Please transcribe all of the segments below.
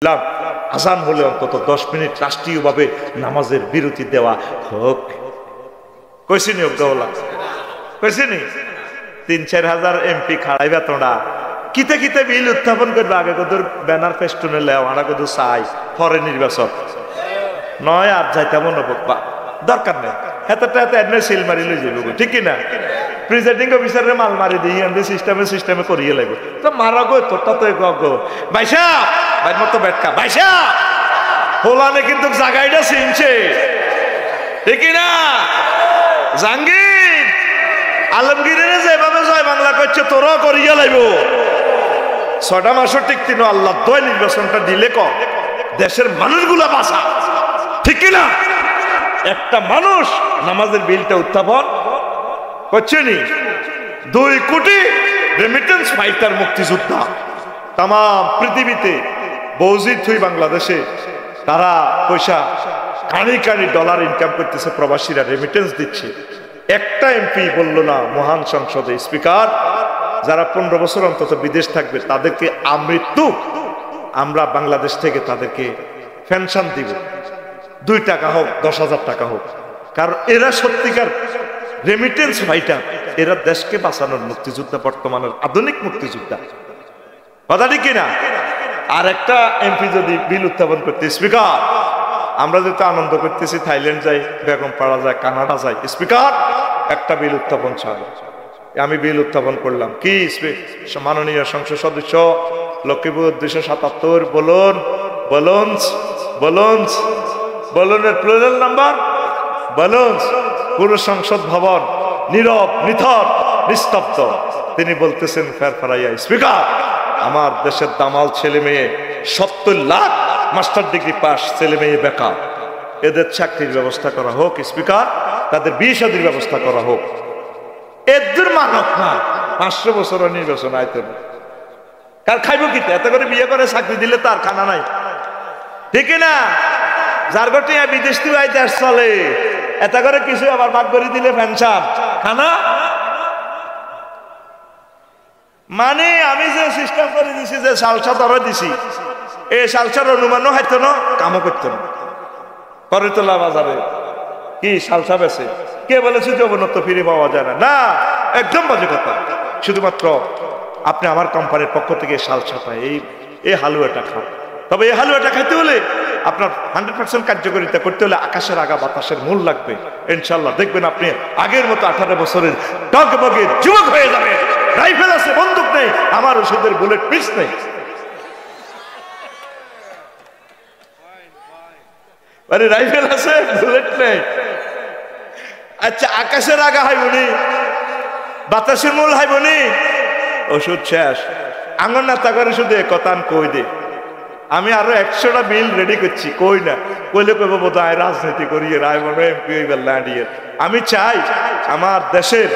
আজান হলে অন্তত 10 মিনিট রাষ্ট্রীয়ভাবে নামাজের বিরতি দেওয়া হোক। কইছিনি অজ্ঞলা কইছিনি 3-4 হাজার এমপি খাড়াইবা তোমরা কিতে কিতে বিল উত্থাপন করবে আগে কদর ব্যানার ফেস্টুনে লেও আড়া কদর চাই পরে নির্বাচন নয় আর যাইতে মনে দরকার নেই হেতটা এত এডনে সিল মারি লই যাবে ঠিক কি না প্রেসিডিং অফিসারে মাল মারি দিই আমি সিস্টেমে করিয়ে লাগবে তো মারা গো তোরটা তো গো ভাইসা ভাই মতো বেটকা ভাইসা হোলানে কিন্তু জায়গাটা চিনছে ঠিক কি না জাহাঙ্গীর আলমগীরের যেভাবে জয় বাংলা করছে তোরাও করিয়া লাগবো 6টা মাসও টিকতি না আল্লাহ দয় নির্বাচনটা দিলে ক দেশের মানুষগুলা বাঁচা ঠিক কি না একটা মানুষ নামাজের বিলটা উত্থাপন করছে নি 2 কোটি রেমিটেন্স ফাইটার মুক্তিযোদ্ধা তাম পৃথিবীতে বৌজিত হই বাংলাদেশে তারা পয়সা কানি কানি ডলার ইনকাম করতেছে প্রবাসীরা রেমিটেন্স দিচ্ছে একটা এমপি বলল না মহান সংসদে স্পিকার যারা 15 বছর অন্তত বিদেশ থাকবে তাদেরকে আমৃত্যু আমরা বাংলাদেশ থেকে তাদেরকে পেনশন দিব 2 টাকা হোক 10,000 টাকা হোক কারণ এরা সত্যিকার রেমিটেন্স ফাইটার এরা দেশকে বাঁচানোর মুক্তিযোদ্ধা বর্তমানের আধুনিক মুক্তিযোদ্ধা কথা ঠিক কিনা আর একটা এমপি যদি বিল উত্থাপন করতে স্পিকার আমরা যেহেতু আনন্দ করতেছি থাইল্যান্ড যাই বেগম পাড়া যায় কানাডা যাই স্পিকার একটা বিল উত্থাপন চাই আমি বিল উত্থাপন করলাম কি মাননীয় সংসদ সদস্য লক্ষ্মীপুর 277 বলুন বলুনস বলুনস বলুনের প্লুরাল নাম্বার বলুনস পুরো সংসদ ভবন নীরব নিথর নিস্তব্ধ তিনি বলতেছেন ফেরফারাইয়া স্পিকার আমার দেশের দামাল ছেলে মেয়ে 70 লাখ মাস্টার ডিগ্রি পাস ছেলে মেয়ে বেকার এদের চাকরির ব্যবস্থা করা হোক স্পিকার তাদের বিয়ে শাদীর ব্যবস্থা করা হোক এদের মানক না 500 বছর নির্বাচন আইতে কার খাইব কি এত করে বিয়ে করে চাকরি দিলে তার খানা নাই ঠিক না যার ঘটে বিদেশ থেকে আইতে চলে এত করে কিছু আবার ভাগ করে দিলে পেনশন খানা মানে আমি যে সিস্টেম করে দিছি যে সালসা ধরে দিছি এই সালসার অনুমানও হয়তো না কামও করতো না করতলা বাজারে কি সালসা বেছে কে বলেছে যে অবনত ফিরে পাওয়া যায় না একদম বাজে কথা শুধুমাত্র আপনি আমার কোম্পানির পক্ষ থেকে সালসা পায় এই হালুয়াটা খান তবে এই হালুয়াটা খাইতে হলে আপনার 100% কার্যকারিতা করতে হলে আকাশের আগা বাতাসের মূল লাগবে ইনশাল্লাহ দেখবেন আপনি আগের মতো 18 বছরের টগবগে যুবক হয়ে যাবে রাইফেল আছে বন্দুক নেই আমার ওষুধের বুলেট পিস নেই মানে রাইফেল আছে বুলেট নেই আচ্ছা আকাশের আগা হাইবনি বাতাসের মূল হাইবনি ওষুধ শেষ আঙন না তাকারে শুধু কথান কই দে আমি আরো 100টা বিল রেডি করছি কই না কইলে কইব বোধ হয় রাজনীতি করিয়ে রায় মনে এমপি হইবে লাড়িয়ে আমি চাই আমার দেশের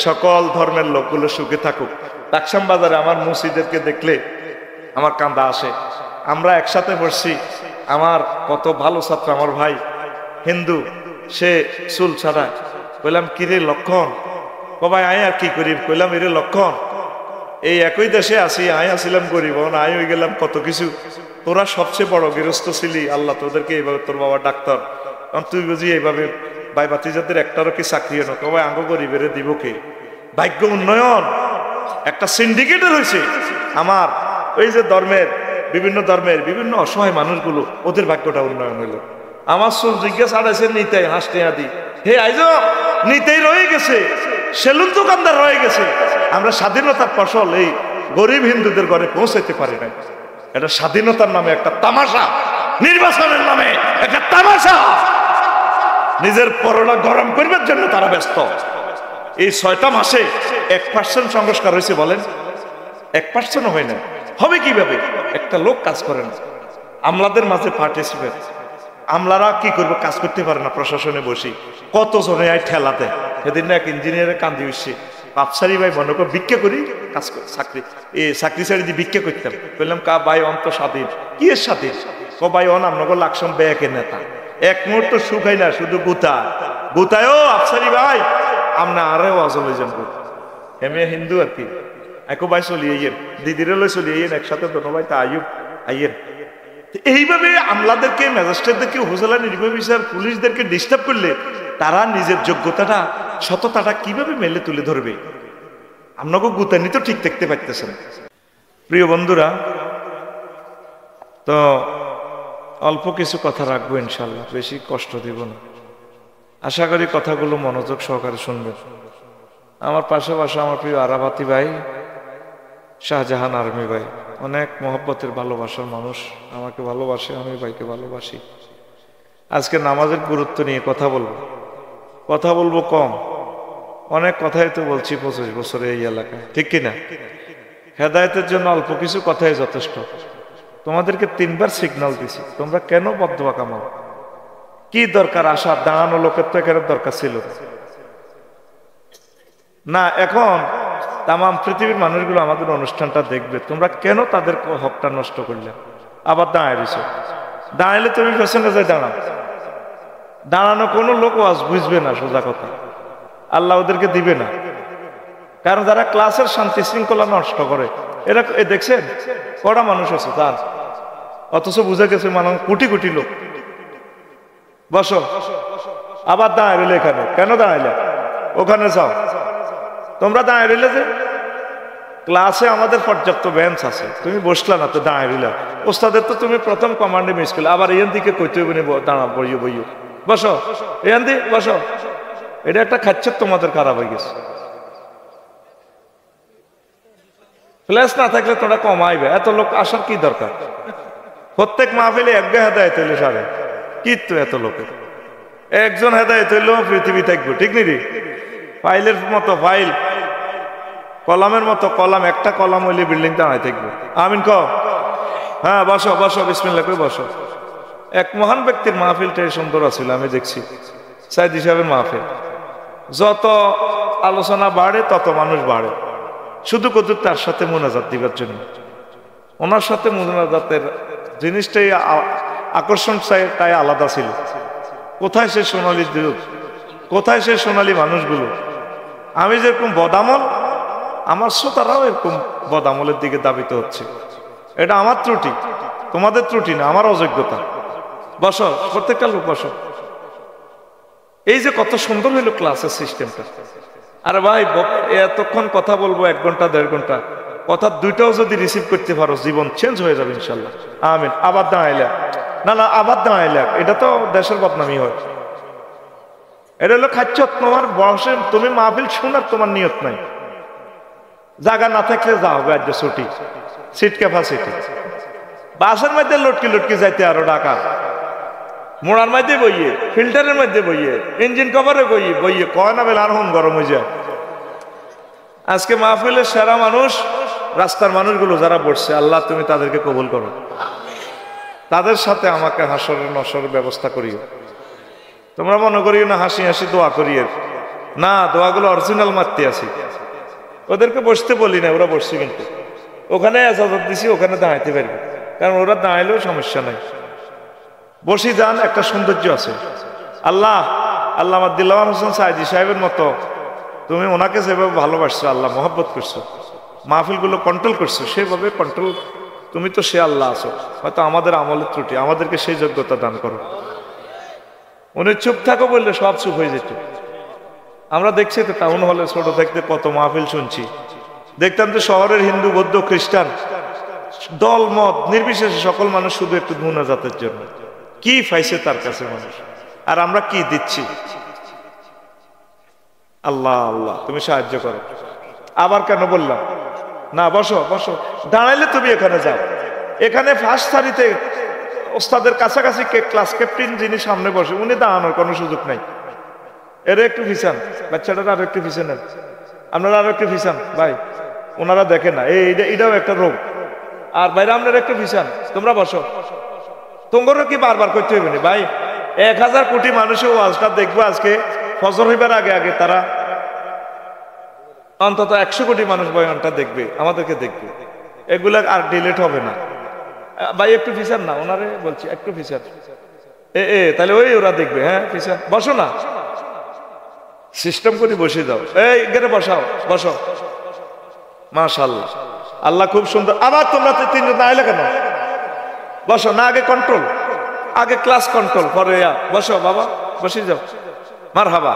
সকল ধর্মের লোকগুলো সুখে থাকুক লাকসাম বাজারে আমার মসজিদদেরকে দেখলে আমার কান্দা আসে আমরা একসাথে বসছি আমার কত ভালো ছাত্র আমার ভাই হিন্দু সে চুল ছাড়া কইলাম কিরে লক্ষণ কবাই আয় আর কি করি কইলাম এরে লক্ষণ এই একই দেশে আসি আয় আসিলাম গরিব আয় হয়ে গেলাম কত কিছু তোরা সবচেয়ে বড় গৃহস্থ ছিলি আল্লাহ তোদেরকে এইভাবে তোর বাবা ডাক্তার তুই বুঝি এইভাবে ভাই বাতিজাদের একটারও কি চাকরি না কবাই আঙ্গ গরিবের দিব কে ভাগ্য উন্নয়ন একটা সিন্ডিকেটের হয়েছে আমার ওই যে বিভিন্ন অসহায় মানুষগুলো ওদের ভাগ্যটা উন্নয়ন হইলো আমার চুল জিজ্ঞাসা আড়াইছে নিতেই হাসতে আদি হে আইজ নিতেই রয়ে গেছে সেলুন দোকানদার রয়ে গেছে আমরা স্বাধীনতার ফসল এই গরিব হিন্দুদের ঘরে পৌঁছাইতে পারি না এটা স্বাধীনতার নামে একটা তামাশা নির্বাচনের নামে একটা তামাশা নিজের পরোটা গরম করবার জন্য তারা ব্যস্ত এই 6টা মাসে 1% সংস্কার হয়েছে বলেন 1% হয় না হবে কিভাবে একটা লোক কাজ করে না আমলাদের মাঝে পার্টিসিপেট আমলারা কি করবে কাজ করতে পারে না প্রশাসনে বসি কত জনে আয় ঠেলা দেয় সেদিন না এক ইঞ্জিনিয়ারের কান্দি হচ্ছে আফসারি ভাই মনে কর ভিক্ষা করি কাজ চাকরি ছাড়ি দিয়ে ভিক্ষা করতাম বললাম কা ভাই অন্ত স্বাধীন কি এর স্বাধীন ক ভাই অন আপনার লাকসাম ব্যাকের নেতা এক মুহূর্ত সুখাই না শুধু গুতায়ও আফসারি ভাই আমরা আরো অজলে যান হেমে হিন্দু আর কি একো ভাই চলিয়ে দিদিরে লই চলিয়ে একসাথে দোনো ভাই তা আইয়েন এইভাবে আমলাদেরকে, ম্যাজিস্ট্রেটদেরকে, উপজেলা নির্বাহী অফিসার, পুলিশদেরকে ডিস্টার্ব করলে তারা নিজের যোগ্যতাটা, সততাটা কিভাবে মেলে তুলে ধরবে? আপনাকে গুতানি তো ঠিক দেখতে পাইতেছেন। প্রিয় বন্ধুরা, তো অল্প কিছু কথা রাখবো ইনশাল্লাহ, বেশি কষ্ট দিব না। আশা করি কথাগুলো মনোযোগ সহকারে শুনবেন। আমার পাশে বসা আমার প্রিয় আরাবাতি ভাই, শাহজাহান আর্মি ভাই, অনেক মহব্বতের ভালোবাসার মানুষ, আমাকে ভালোবাসে, আমি ভাইকে ভালোবাসি। আজকে নামাজের গুরুত্ব নিয়ে কথা বলবো কম, অনেক কথাই তো বলছি 25 বছরে এই এলাকায়, ঠিক কিনা? হেদায়েতের জন্য অল্প কিছু কথাই যথেষ্ট। তোমাদেরকে 3 বার সিগন্যাল দিছি, তোমরা কেন বদদোয়া কামাও? কি দরকার? আসা দাঁড়ানো লোকের তো এখানে দরকার ছিল না। এখন তাম পৃথিবীর মানুষগুলো আমাদের অনুষ্ঠানটা দেখবে, তোমরা কেন তাদের হকটা নষ্ট করলে? আবার দাঁড়ায় দিছো। দাঁড়াইলে তুমি পেছনে যাই দাঁড়াও। দাঁড়ানো কোনো লোক ওয়াজ বুঝবে না, সোজা কথা। আল্লাহ ওদেরকে দিবে না, কারণ যারা ক্লাসের শান্তি শৃঙ্খলা নষ্ট করে, এরা দেখছেন কড়া মানুষ আছে তার, অথচ বুঝে গেছে মানুষ কোটি কোটি লোক। বসো। আবার দাঁড়ায় রইলে এখানে, কেন দাঁড়াইলে? ওখানে যাও। তোমরা দাঁড়ায় রইলে যে ক্লাসে আমাদের পর্যাপ্ত বেঞ্চ আছে, তুমি বসলা না তো দাঁড়ায় রইলা। ওস্তাদের তো তুমি প্রথম কমান্ডে মিস করলে, আবার এখান দিকে কইতে হবে দাঁড়া, বইও বসো, এখান দিয়ে বসো। এটা একটা খাচ্ছে, তোমাদের খারাপ হয়ে গেছে। প্লেস না থাকলে তোমরা কমাইবে, এত লোক আসার কি দরকার? প্রত্যেক মাহফিলে এক গে হেদায়েত হইলে সারে কি তো এত লোকের, একজন হেদায়েত হইলেও পৃথিবী থাকবে, ঠিক নি? ফাইলের মতো ফাইল, কলামের মতো কলাম, একটা কলাম হইলে বিল্ডিং দাঁড়ায় থাকবে। আমিন কও। হ্যাঁ বসো বসো, বিসমিল্লাহ করে বসো। এক মহান ব্যক্তির মাহফিলটাই সুন্দর আছিল, আমি দেখছি সাইদি সাহেবের মাহফিল। যত আলোচনা বাড়ে তত মানুষ বাড়ে, শুধু কত তার সাথে মোনাজাত দিবার জন্য। ওনার সাথে মোনাজাতের জিনিসটাই আকর্ষণ তাই আলাদা ছিল। কোথায় সে সোনালী যুগ, কোথায় সে সোনালী মানুষগুলো? আমি যেরকম বদামল, আমার শ্রোতারাও এরকম বদামলের দিকে দাবিত হচ্ছে। এটা আমার ত্রুটি, তোমাদের ত্রুটি না, আমার অযোগ্যতা। বসো, প্রত্যেকটা লোক বসো। এই যে কত সুন্দর হইলো ক্লাসের সিস্টেমটা। আরে ভাই, এতক্ষণ কথা বলবো 1 ঘন্টা 1.5 ঘন্টা, কথা দুইটাও যদি রিসিভ করতে পারো, জীবন চেঞ্জ হয়ে যাবে ইনশাল্লাহ। আমিন। আবার দাঁড়াইলা না, আবার দাঁড়াইলা, এটা তো দেশের বদনামি হয়। এটা হলো খাচ্ছ, তোমার বয়সে তুমি মাহফিল শোনার তোমার নিয়ত নাই। জায়গা না থাকলে যাও গাজ্য ছুটি, সিট ক্যাপাসিটি। বাসের মধ্যে লটকি যাইতে আরো ঢাকা, মোড়ার মধ্যে বইয়ে, ফিল্টারের মধ্যে বইয়ে, ইঞ্জিন কভারে বইয়ে কয় না বেলা আর হন গরম হয়ে যায়। আজকে মাহফিলের সেরা মানুষ রাস্তার মানুষগুলো যারা বসছে, আল্লাহ তুমি তাদেরকে কবুল করো। তাদের সাথে আমাকে হাসরের নসরের ব্যবস্থা করিও। তোমরা মনে করিও না হাসি হাসি দোয়া করিয়ে, না, দোয়াগুলো অরিজিনাল মারতে আসি। ওদেরকে বসতে বলি না, ওরা বসছে, কিন্তু ওখানে এজাজত দিছি, ওখানে দাঁড়াইতে পারবে, কারণ ওরা দাঁড়াইলেও সমস্যা নাই। বসি যান, একটা সৌন্দর্য আছে। আল্লাহ আমার দিলওয়ার হোসেন সাইদি সাহেবের মতো তুমি ওনাকে যেভাবে ভালোবাসছো, আল্লাহ মহব্বত করছো, মাহফিলগুলো কন্ট্রোল করছো, সেভাবে কন্ট্রোল, তুমি তো সে আল্লাহ আছো। হয়তো আমাদের আমলের ত্রুটি, আমাদেরকে সেই যোগ্যতা দান করো। উনি চুপ থাকো বললে সব চুপ হয়ে যেত। আমরা দেখছি তো টাউন হলে ছোট থাকতে কত মাহফিল শুনছি, দেখতাম যে শহরের হিন্দু, বৌদ্ধ, খ্রিস্টান, দল মত নির্বিশেষে সকল মানুষ শুধু একটু মুনাজাতের জন্য। কি পাইছে তার কাছে মানুষ, আর আমরা কি দিচ্ছি? আল্লাহ আল্লাহ তুমি সাহায্য করো। আবার কেন বললাম না? বসো বসো, দাঁড়াইলে তুমি এখানে যাও। এখানে ফার্স্ট সারিতে ওস্তাদের কাছাকাছি ক্লাস ক্যাপ্টেন যিনি সামনে বসে, উনি দাঁড়ানোর কোনো সুযোগ নাই। এরা একটু ফিসান, বাচ্চাটারা আরো একটু ফিসান, আপনারা আরো একটু ফিসান ভাই, ওনারা দেখে না। এটাও একটা রোগ। আর ভাইরা আপনারা একটু ফিসান, তোমরা বসো। তোমরা কি বারবার করতে হবে না ভাই? 1000 কোটি মানুষের ওয়াজটা দেখবো আজকে ফজর হইবার আগে আগে, তারা অন্তত 100 কোটি মানুষ বয়ানটা দেখবে, আমাদেরকে দেখবে। এগুলা আর ডিলিট হবে না ভাই। একটু ফিসান না, ওনারে বলছি একটু ফিসান। তাহলে ওরা দেখবে। হ্যাঁ ফিসান, বসো না, সিস্টেম করে বসে যাও। এখানে বসাও, বসো। মাশাআল্লাহ, আল্লাহ খুব সুন্দর। আবার তোমরা 3 জন আইলে কেন? বসো না, আগে কন্ট্রোল, আগে ক্লাস কন্ট্রোল, পরে বসো বাবা, বসে যাও, মারহাবা,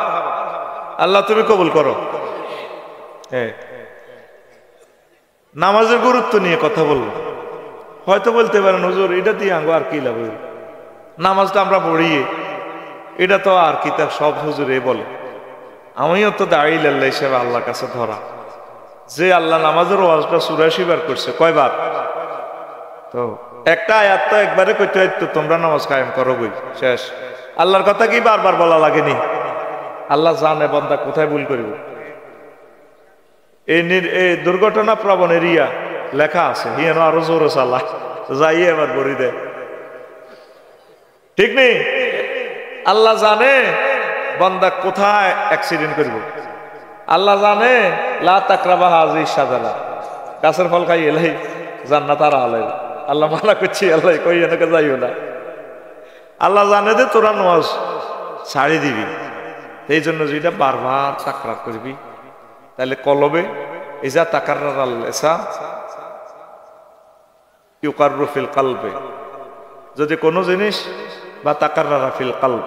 আল্লাহ তুমি কবুল করো। নামাজের গুরুত্ব নিয়ে কথা বলবো। হয়তো বলতে পারেন হুজুর এটা দিয়ে আঙ্গো আর কি লাভ, নামাজটা আমরা পড়ি, এটা তো আর কি তার সব হুজুরে বলে। আমিও তো দাঁড়িয়ে আল্লাহ হিসেবে আল্লাহর কাছে ধরা, যে আল্লাহ নামাজের ওয়াজটা 84 বার করছে, কয়বার? তো একটা আয়াত তো একবারে কইতে হইতো তোমরা নামাজ কায়েম করো বই, শেষ। আল্লাহর কথা কি বারবার বলা লাগেনি? আল্লাহ জানে বান্দা কোথায় ভুল করিব। এই দুর্ঘটনা প্রবণ এরিয়া লেখা আছে, হিয়েন আরো জোরে চালা যাই এবার বড়ি দেয়, ঠিক নেই? আল্লাহ জানে বান্দা কোথায় অ্যাক্সিডেন্ট করব, আল্লাহ জানে লা তাকরাবা হাযিহি শাজারা, গাছের ফল খাই এলাই জান্নাত আর আলাই, আল্লাহ মানা করছি, আল্লাহ কই এনেকে যাইও না। আল্লাহ জানে যে তোরা নামাজ ছাড়ি দিবি, এই জন্য যেটা বারবার তাকরার করবি, তাহলে কলবে ইজা তাকাররার আল লিসান ইউকাররু ফিল কলবে, যদি কোনো জিনিস বা তাকাররারা ফিল কলব,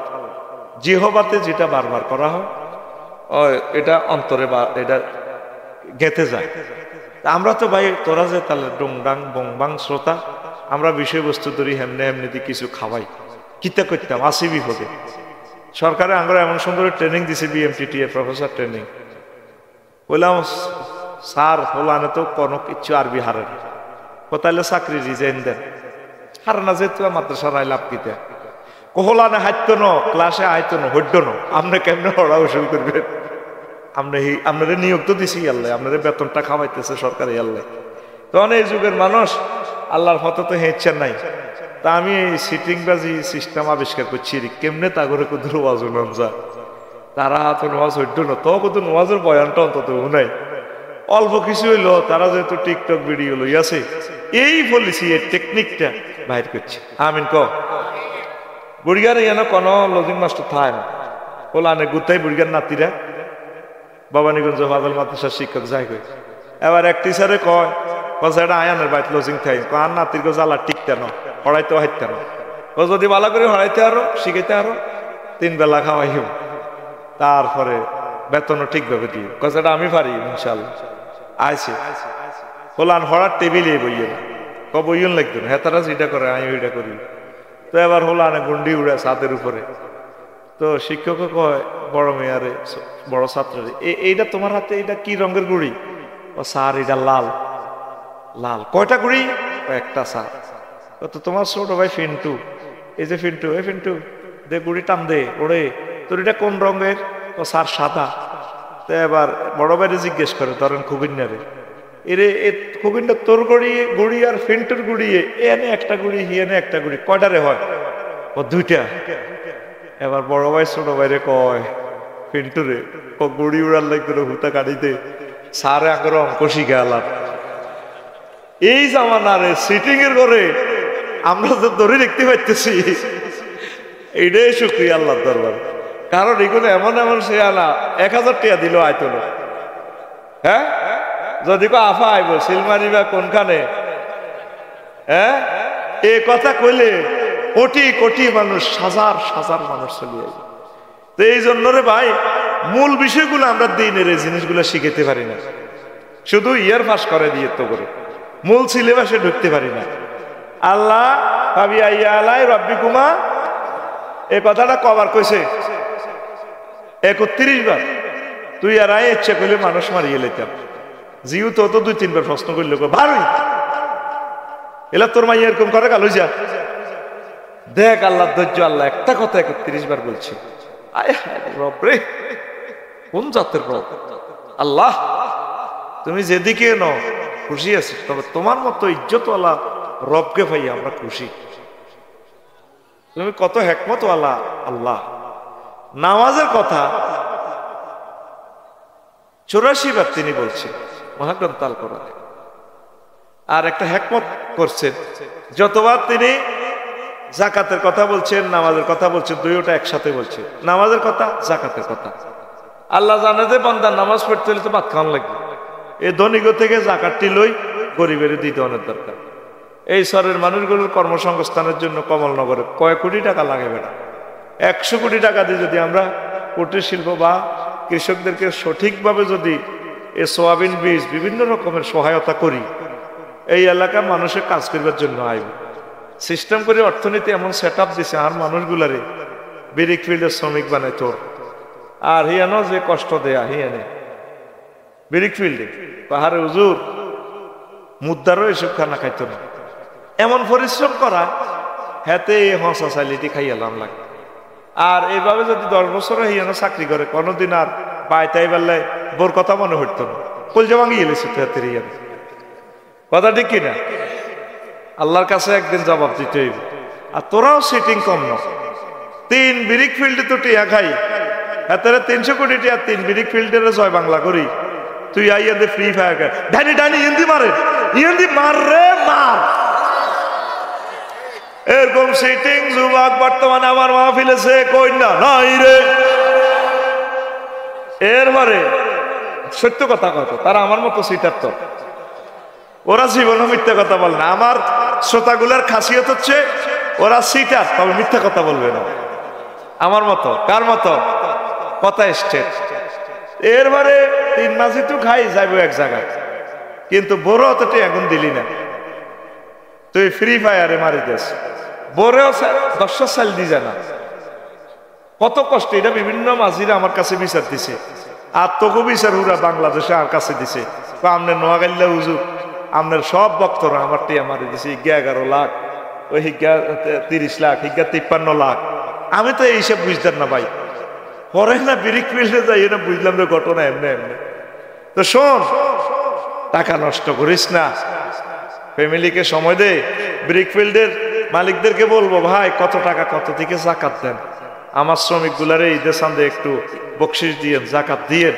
জিহবাতে যেটা বারবার করা হয় এটা অন্তরে বা এটা গেঁথে যায়। আমরা তো ভাই তোরা যে তাহলে ডুংডাং বংবাং শ্রোতা, আমরা বিষয়বস্তু ধরি হেমনে হেমনি কিছু খাওয়াই, কিতা করতাম আসি বিপদে। সরকারে আমরা এমন সুন্দর ট্রেনিং দিছে, বিএমটিটি এর প্রফেসর ট্রেনিং, বললাম স্যার হলানে তো কোনো কিছু আরবি হারে না, কোথায় চাকরি রিজাইন দেন, হারে না যেহেতু মাদ্রাসা রায় লাভ কিতে কোহলানে হাইতো ন, ক্লাসে আইতো ন, হইড ন, আপনি কেমনে হড়া উসুল করবেন? আপনারা নিয়োগ তো দিছি আল্লাহ, আপনাদের বেতনটা খাওয়াইতেছে সরকারি আল্লাহ। তখন এই যুগের মানুষ আল্লাহর হতে তো হেঁচছেন নাই, তা আমি এই সিটিংবাজি সিস্টেম আবিষ্কার করছি, কেমনে তা করে কুদুর ওয়াজ উনান যা, তারা তো নোয়াজ হইড ন, তো কত নোয়াজের বয়ানটা অন্তত নাই, অল্প কিছু হইলো, তারা যেহেতু টিকটক ভিডিও লই আছে, এই পলিসি এই টেকনিকটা বাইর করছে। আমিন ক বুড়িগার এনে কোনো লজিং মাস্টার থায় না, ওলানে গুতাই বুড়িগার নাতিরা বাবানীগঞ্জ ফাজল মাদ্রাসার শিক্ষক যাই কই, এবার এক টিচারে কয় এটা আয়ানের বাইত লজিং থাই, আর নাতির গো জ্বালা টিকতে ন, হড়াইতে হাইতে না, ও যদি ভালো করে হড়াইতে আরো শিখাইতে আরো 3 বেলা খাওয়াইব, তারপরে বেতনও ঠিকভাবে দিই, কথাটা আমি পারি ইনশাল্লাহ। আইছে হোলান হড়ার টেবিলে বইয়ে না, বইন লাগতো না, হেতারা যেটা করে আমি ওইটা করি। তো এবার হোলানে গুন্ডি উড়ে ছাদের উপরে, তো শিক্ষক কয় বড় মেয়ারে বড় ছাত্ররে, এইটা তোমার হাতে এটা কি রঙের গুড়ি? ও স্যার এটা লাল। লাল কয়টা গুড়ি? একটা স্যার। তো তোমার ছোট ভাই ফিন্টু, এই যে ফিন্টু, এই ফিন্টু দে গুড়ি টান দে, ওরে তোর এটা কোন রঙের? ও স্যার সাদা। তো এবার বড় ভাইরে জিজ্ঞেস করে, ধরেন খুবিনারে, এরে খুবিনটা তোর গুড়ি আর ফিন্টুর গুড়ি, এনে একটা গুড়ি হিয়েনে একটা গুড়ি, কয়টারে হয়? ও 2টা। এবার বড় ভাই ছোট ভাইরে কয় পিন্টুরে গুড়ি উড়ার লাগতো হুতা কাটিতে, সারে আগর অঙ্ক শিখে আলাম। এই জামানারে সিটিং এর ঘরে আমরা তো ধরে দেখতে পাইতেছি, এইটাই শুক্রিয়া আল্লাহর দরবার। কারণ এগুলো এমন এমন সে আনা 1000 টাকা দিল আইতো না, হ্যাঁ যদি কো আফা আইব সিলমারি বা কোনখানে, হ্যাঁ এ কথা কইলে কোটি কোটি মানুষ, হাজার হাজার মানুষ চলে আসবে। তো এই জন্য রে ভাই মূল বিষয়গুলো আমরা দিনের এই জিনিসগুলো শিখাতে পারি না, শুধু ইয়ার পাস করে দিয়ে তো করে মূল সিলেবাসে ঢুকতে পারি না। আল্লাহ ভাবি আইয়া আলাই রব্বিকুমা এই কথাটা কবার কইছে 31 বার। তুই আর আয় ইচ্ছে করলে মানুষ মারিয়ে লেতাম, জিউ তো 2-3 বার প্রশ্ন করলে ভারী এলা তোর মাই এরকম করে গেল যা দেখ আল্লাহ ধৈর্য। আল্লাহ একটা কথা 31 বার বলছে, আয় রব রে কোন জাতের রব আল্লাহ, তুমি যেদিকে ন খুশি আছি, তবে তোমার মতো ইজ্জতওয়ালা রবকে ভাই আমরা খুশি। তুমি কত হেকমতওয়ালা আল্লাহ। নামাজের কথা 84 বার তিনি বলছেন মহাগ্রন্থ আল কোরআনে। আর একটা হেকমত করছেন, যতবার তিনি জাকাতের কথা বলছেন, নামাজের কথা বলছেন, দুইটা একসাথে বলছেন। নামাজের কথা, জাকাতের কথা। আল্লাহ জানে যে বান্দার নামাজ পড়তে হলে তো ভাত খাওয়ান লাগবে, এই ধনীগ থেকে জাকাতটি লই গরিবের দিতে অনেক দরকার। এই শহরের মানুষগুলোর কর্মসংস্থানের জন্য কমলনগরে কয় কোটি টাকা লাগে বেটা? 100 কোটি টাকা দিয়ে যদি আমরা কুটির শিল্প বা কৃষকদেরকে সঠিকভাবে যদি এই সোয়াবিন বীজ বিভিন্ন রকমের সহায়তা করি, এই এলাকার মানুষের কাজ করবার জন্য আইব সিস্টেম করে অর্থনীতি এমন সেট আপ দিছে আর মানুষগুলারে বিরিক ফিল্ডের শ্রমিক বানায় তোর। আর হিয়ানো যে কষ্ট দেয়া হিয়ানে বিরিক ফিল্ডে পাহাড়ে হুজুর মুদ্রারও এসব খানা খাইতো না, এমন পরিশ্রম করা হাতে হসপিটালিটি খাইয়ালাম লাগে। আর এইভাবে যদি 10 বছর হিয়ানো চাকরি করে কোনোদিন আর বাইতাই বেলায় বোর কথা মনে হইতো না, কলজা ভাঙিয়ে গেলেছে তো হাতের হিয়ানো। কথা ঠিক কিনা? আল্লাহর কাছে একদিন জবাব দিতে হইব। আর তোরাও সিটিং কম না, 3 বিরিক ফিল্ডে তো টিয়া খাই হাতের 300 কোটি টিয়া 3 বিরিক ফিল্ডের জয় বাংলা করি, তুই আইয়া দে ফ্রি ফায়ার ডানি ডানি ইন্দি মারে ইন্দি মার রে মার। এরকম সিটিং যুবক বর্তমানে আমার মাহফিলে সে কই না নাই রে। এরপরে সত্য কথা কত তারা আমার মতো সিটার তো, ওরা জীবনে মিথ্যা কথা বলে না। আমার শ্রোতাগুলার খাসিয়ত হচ্ছে ওরা সিটার, তবে মিথ্যা কথা বলবে না আমার মতো। কার মতো? কথা স্টেট। এরপরে 3 মাসই তো খাই যাইব এক জায়গায়, কিন্তু বড় অতটি এখন দিলি না, তুই ফ্রি ফায়ারে মারি দেস বড়েও 10 সাল দি জানা কত কষ্ট। এটা বিভিন্ন মাঝিরা আমার কাছে বিচার দিছে, আর তোকে বিচার হুরা বাংলাদেশে আর কাছে দিছে। আপনার নোয়াগাল্লা হুজুর আপনার সব বক্তরা আমার টিয়া মারি দিছে, হিজ্ঞা 11 লাখ, ওই হিজ্ঞা 30 লাখ, হিজ্ঞা 53 লাখ। আমি তো এইসব বুঝতাম না ভাই, পরে না বিরিক ফিল্ডে যাই না বুঝলাম যে ঘটনা এমনি এমনি। তো শোন, টাকা নষ্ট করিস না, ফ্যামিলিকে সময় দে। ব্রিক ফিল্ডের মালিকদেরকে বলবো ভাই কত টাকা কত থেকে জাকাত দেন, আমার শ্রমিকগুলারে ঈদের সামনে একটু বকশিস দিয়ে জাকাত দিয়ে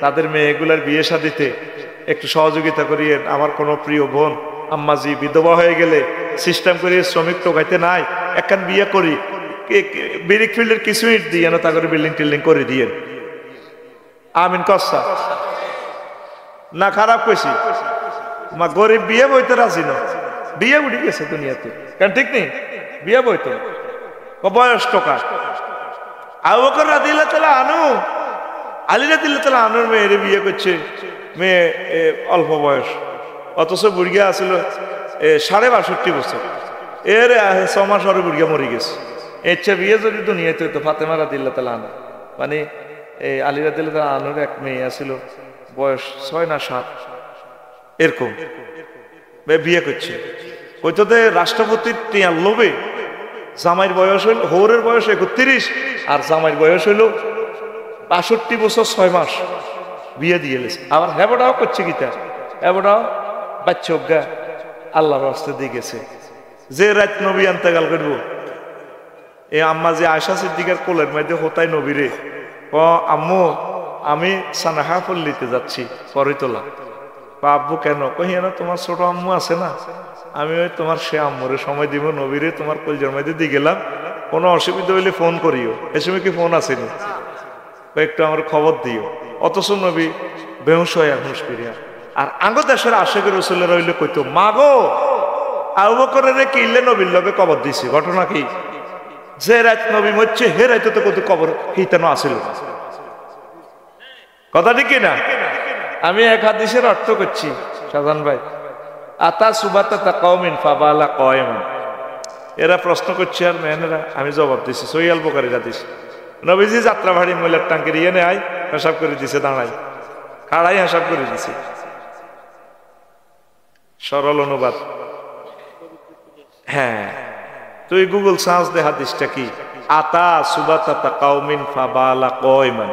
তাদের মেয়েগুলার বিয়ে শাদিতে একটু সহযোগিতা করিয়েন। আমার কোনো প্রিয় বোন আম্মাজি বিধবা হয়ে গেলে সিস্টেম করিয়ে শ্রমিক টোকাইতে নাই, একখান বিয়ে করি ব্রিক ফিল্ডের কিছু ইট দিয়ে না, তা করে বিল্ডিং টিল্ডিং করে দিয়ে। আমিন কসা না খারাপ কইছি? মা গরিব বিয়ে বইতে রাজি না, বিয়ে উঠে গেছে দুনিয়াতে, কেন ঠিক নেই? বিয়ে বইতো বয়স টোকা। আবু বকর রাদিয়াল্লাহু তাআলা আনহু আলী রাদিয়াল্লাহু তাআলা আনহুর মেয়ের বিয়ে করছে, মেয়ে অল্প বয়স, অথচ বুড়িয়া আসছিল 62.5 বছর। এর 6 মাস পরে বুড়িয়া মরে গেছে। ইচ্ছা বিয়ে যদি দুনিয়াতে হইতো ফাতেমা রাদিয়াল্লাহু তাআলা আনহা, মানে এই আলী রাদিয়াল্লাহু তাআলা আনহুর এক মেয়ে আছিল, বয়স 6 না 7 এরকম, বিয়ে করছে। হয়তো রাষ্ট্রপতির টিয়ার লোভে জামাইয়ের বয়স হইল, হৌরের বয়স 31 আর জামাইয়ের বয়স হইল 62 বছর 6 মাস, বিয়ে দিয়ে গেছে। আবার হেবটাও করছে গীতা, হেবটাও বাচ্চা অজ্ঞা আল্লাহর রাস্তা দিয়ে গেছে। যে রাত নবী আন্তেকাল করব, এ আম্মা যে আয়সা সিদ্দিকার কোলের মধ্যে হোতায় নবীরে ও আম্মু আমি সানাহা পল্লীতে যাচ্ছি করইতলা। আব্বু কেন? কহিয়া না তোমার ছোট আম্মু আছে না, আমি ওই তোমার সে আম্মুরে সময় দিব, নবীরে তোমার কলজার মধ্যে দিয়ে গেলাম, কোনো অসুবিধা হইলে ফোন করিও। এ সময় কি ফোন আসেনি? একটু আমার খবর দিও। অথচ নবী বেহুশ হয়ে হুঁশ করিয়া। আর আঙ্গ দেশের আশেকের রসুলের হইলে কইতো মা গো আবু বকরের কিনলে নবীর লগে কবর দিছে। ঘটনা কি? যে রাত নবী মরছে হে রাইতে তো কত কবর হিতান আসিল। কথা ঠিক কিনা? আমি এক হাদিসের অর্থ করছি শাহজাহান ভাই। আতা সুবাতা কওমিন ফাবালা কয়মান। এরা প্রশ্ন করছে আর মেয়েরা আমি জবাব দিছি। সহিহ বুখারীর হাদিস। নবীজি যাত্রা ভারী ময়লার টাঙ্কির ইয়ে নেয় হিসাব করে দিছে, দাঁড়াই কাড়াই হিসাব করে দিছে। সরল অনুবাদ। হ্যাঁ, তুই গুগল সার্চ দে হাদিসটা কি। আতা সুবাতা কওমিন ফাবালা কয়মান,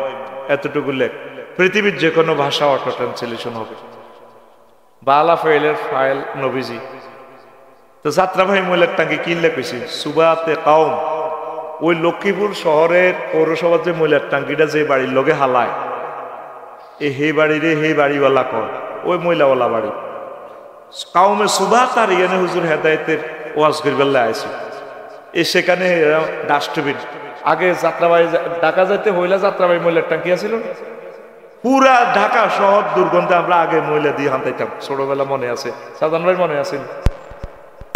এতটুকু লেখ। পৃথিবীর যে কোনো ভাষা অটো ট্রান্সলেশন হবে। বালা ফাইলের ফাইল নবীজি। তো যাত্রা ভাই ময়লার টাঙ্কি কিনলে কইছি সুবাতে কওম, ওই লক্ষ্মীপুর শহরের পৌরসভার যে ময়লার টাঙ্কিটা যে বাড়ির লগে হালায়, হে বাড়িরে হে বাড়িওয়ালা কর, ওই ময়লাওয়ালা বাড়ি। কাউমে সুবাত আর ইয়ানে হুজুর হেদায়েতের ওয়াজ করিবার আইছে। সেখানে ডাস্টবিন, আগে যাত্রাবাড়ি ঢাকা যেতে হইলা যাত্রাবাড়ি ময়লার টাঙ্কি আছিল, পুরা ঢাকা শহর দুর্গন্ধে আমরা আগে ময়লা দিয়ে হান্তাইতাম, ছোটবেলা মনে আছে। সাজান ভাই মনে আছে?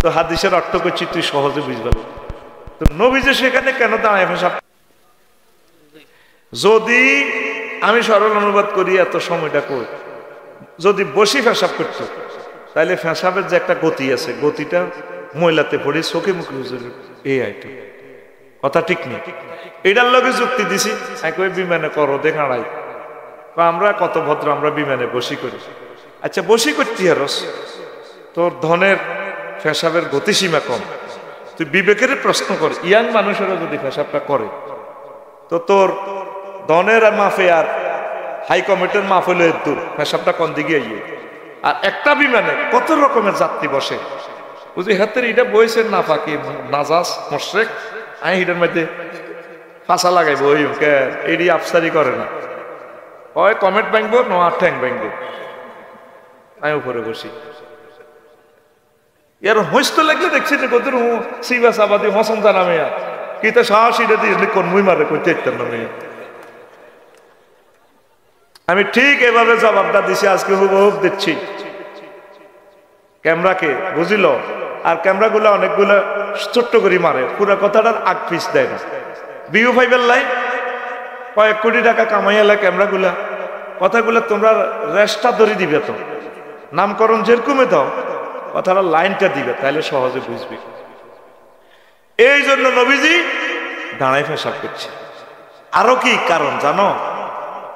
তো তো হাদিসের অর্থ করছি তুই সহজে বুঝবে না। তো নবী যে সেখানে কেন দাঁড়ায় পেশাব, যদি আমি সরল অনুবাদ করি এত সময়টা কই, যদি বসি পেশাব করতো তাহলে পেশাবের যে একটা গতি আছে, গতিটা ময়লাতে পড়ে চোখে মুখে হুজুরের এই আইটেম কথা ঠিক নেই। এটার লগে যুক্তি দিছি একই বিমানে করো দেখাড়াই, আমরা কত ভদ্র, আমরা বিমানে বসি করি। আচ্ছা বসি করতে হারস, তোর ধনের পেশাবের গতিসীমা কম, তুই বিবেকের প্রশ্ন কর, ইয়াং মানুষেরা যদি পেশাবটা করে তো তোর ধনের মাফে আর হাই কমিটির মাফ হইলো দূর, পেশাবটা কোন দিকে ইয়ে। আর একটা বিমানে কত রকমের যাত্রী বসে, বুঝি হাতের এটা বইছে না ফাঁকি নাজাস মোশরেক, আমি এটার মধ্যে ফাঁসা লাগাইবো ওই এডি আফসারি করে না, হয় কমেন্ট ভাঙবো নোয়ার ঠ্যাং ভাঙবো, আমি উপরে বসি। এর হইস্ত লাগলে দেখছি যে কত সিবাস আবাদি হসন জানা মেয়া কি তো সাহস এটা দিয়ে কর্মই মারে করতে না মেয়ে। আমি ঠিক এভাবে জবাবটা দিছি, আজকে হুবহুব দিচ্ছি ক্যামেরাকে, বুঝিল। আর ক্যামেরা গুলা অনেকগুলা ছোট্ট করে মারে, পুরো কথাটার আগ পিস দেয় না। ভিউ ফাইভের লাইন কয়েক কোটি টাকা কামাইয়ালা ক্যামেরা গুলা, কথাগুলো তোমরা রেস্টা ধরে দিবে, তো নামকরণ যেরকমে দাও কথাটা লাইনটা দিবে, তাহলে সহজে বুঝবি। এই জন্য নবীজি দাঁড়াই পেশাব করছে। আরো কি কারণ জানো?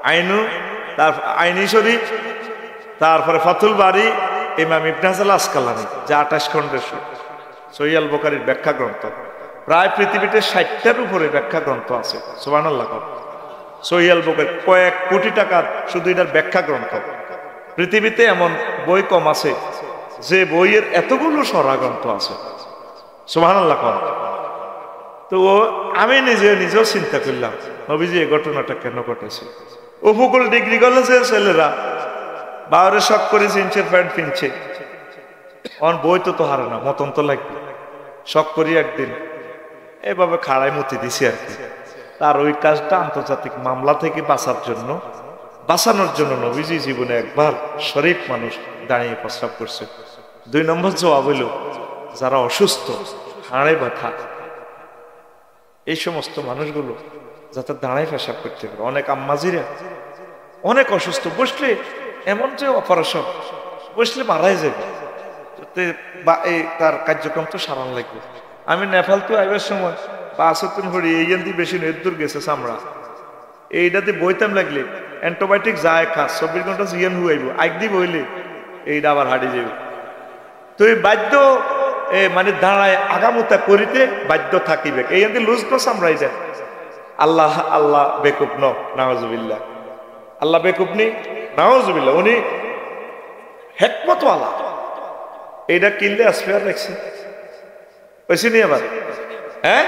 আইনু, তার আইনি শরীফ, তারপরে ফাতুল বাড়ি, ইমাম ইবনে হাজার আসকালানী, যা 28 খণ্ডের সহিহ আল বুখারীর ব্যাখ্যা গ্রন্থ। প্রায় পৃথিবীতে 60টার উপরে ব্যাখ্যা গ্রন্থ আছে, সুবহানাল্লাহ। সহিহ আল বুখারী কয়েক কোটি টাকার শুধু এটার ব্যাখ্যা গ্রন্থ। পৃথিবীতে এমন বই কম আছে যে বইয়ের এতগুলো সরা গ্রন্থ আছে, সুবহানাল্লাহ। তো আমি নিজেও চিন্তা করলাম নবীজি এই ঘটনাটা কেন ঘটেছে। উপকূল ডিগ্রি কলেজের ছেলেরা বাউরে শখ করে জিন্সের প্যান্ট কিনছে, অন বই তো হারে না, মতন তো লাগবে। শখ করি একদিন এভাবে খাড়াই মতি দিছি আর কি। তার ওই কাজটা আন্তর্জাতিক মামলা থেকে বাঁচানোর জন্য নবীজি জীবনে একবার শরীফ মানুষ দাঁড়িয়ে প্রস্তাব করছে। 2 নম্বর জবাব হইল যারা অসুস্থ, হাড়ে ব্যথা, এই সমস্ত মানুষগুলো যাতে দাঁড়ায় পেশাব করতে পারে। অনেক আম্মাজিরা অনেক অসুস্থ, বসলে এমন যে অপারেশন, বসলে মারাই যাবে, তার কার্যক্রম তো সারান লাগবে। আমি নেপাল তো আইবার সময় 5 হরি এই বেশি দূর গেছে চামড়া, এইটাতে বইতাম লাগলে অ্যান্টিবায়োটিক যায় খা 24 ঘন্টা জিয়ান হুয়াইব, একদি বইলে এইটা আবার হারিয়ে যাবে। তো এই বাধ্য মানে দাঁড়ায় আগামতা করিতে বাধ্য থাকিবে, এই লুজ তো চামড়াই যায়। আল্লাহ আল্লাহ বেকুব নাউজুবিল্লাহ, আল্লাহ বেকুব নি নাউজুবিল্লাহ, উনি হেকমত ওয়ালা। এইটা কিনলে আসফেয়ার রাখছে বুঝছি নি আবার, হ্যাঁ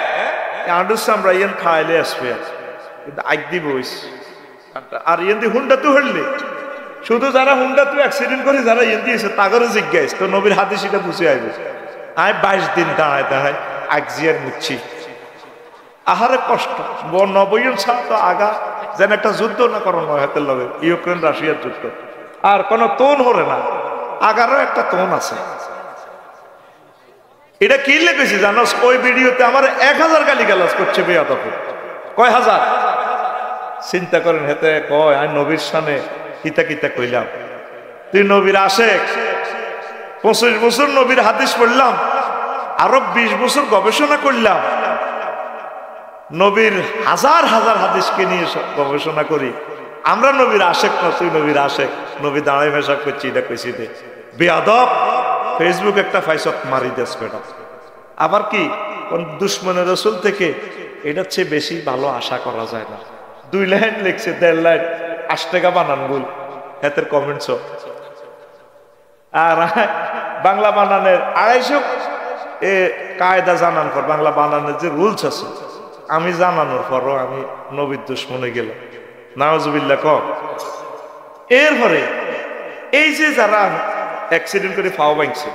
আন্ডুর চামড়া ইয়ান খাইলে আসফেয়ার, কিন্তু একদি বইস। আর ইয়ান্দি হুন্ডা তো হইলে শুধু যারা হুন্ডা তো অ্যাক্সিডেন্ট করে যারা ইয়ান্দি এসে তাগরও জিজ্ঞাস তো নবীর হাতে সেটা বুঝে আসবে। আমি 22 দিন দাঁড়ায় একজিয়ার মুচ্ছি, আহারে কষ্ট। 90 সাল তো আগা যেন একটা যুদ্ধ না করানো হাতের লগে, ইউক্রেন রাশিয়ার যুদ্ধ, আর কোনো তোন হরে না, আগারও একটা তোন আছে। এটা কি লেগেছি জানোস? ওই ভিডিওতে আমার 1000 গালি গালাজ করছে বেয়াদবে, কয় হাজার। চিন্তা করেন, হেতে কয় আমি নবীর সামনে কিতা কিতা কইলাম। তুই নবীর আশেক, 25 বছর নবীর হাদিস পড়লাম, আরো 20 বছর গবেষণা করলাম, নবীর হাজার হাজার হাদিসকে নিয়ে গবেষণা করি। আমরা নবীর আশেক না, তুই নবীর আশেক, নবী দাঁড়াই পেশাব করছি, এটা কইছি দে বেয়াদব। ফেসবুক একটা ফাইসত মারি দেশ বেটা। আবার কি কোন দুশ্মনের রসুল থেকে এটার চেয়ে বেশি ভালো আশা করা যায় না। 2 লাইন লিখছে, 1.5 লাইন 8 টাকা বানান ভুল, হাতের কমেন্টস। আর বাংলা বানানের 250 কায়দা জানার পর, বাংলা বানানোর যে রুলস আছে আমি জানানোর পরও আমি নবীর দুশ্মনে গেলাম, নাউজুবিল্লাহ ক। এরপরে এই যে যারা অ্যাক্সিডেন্ট করে ফাও ভাঙছে,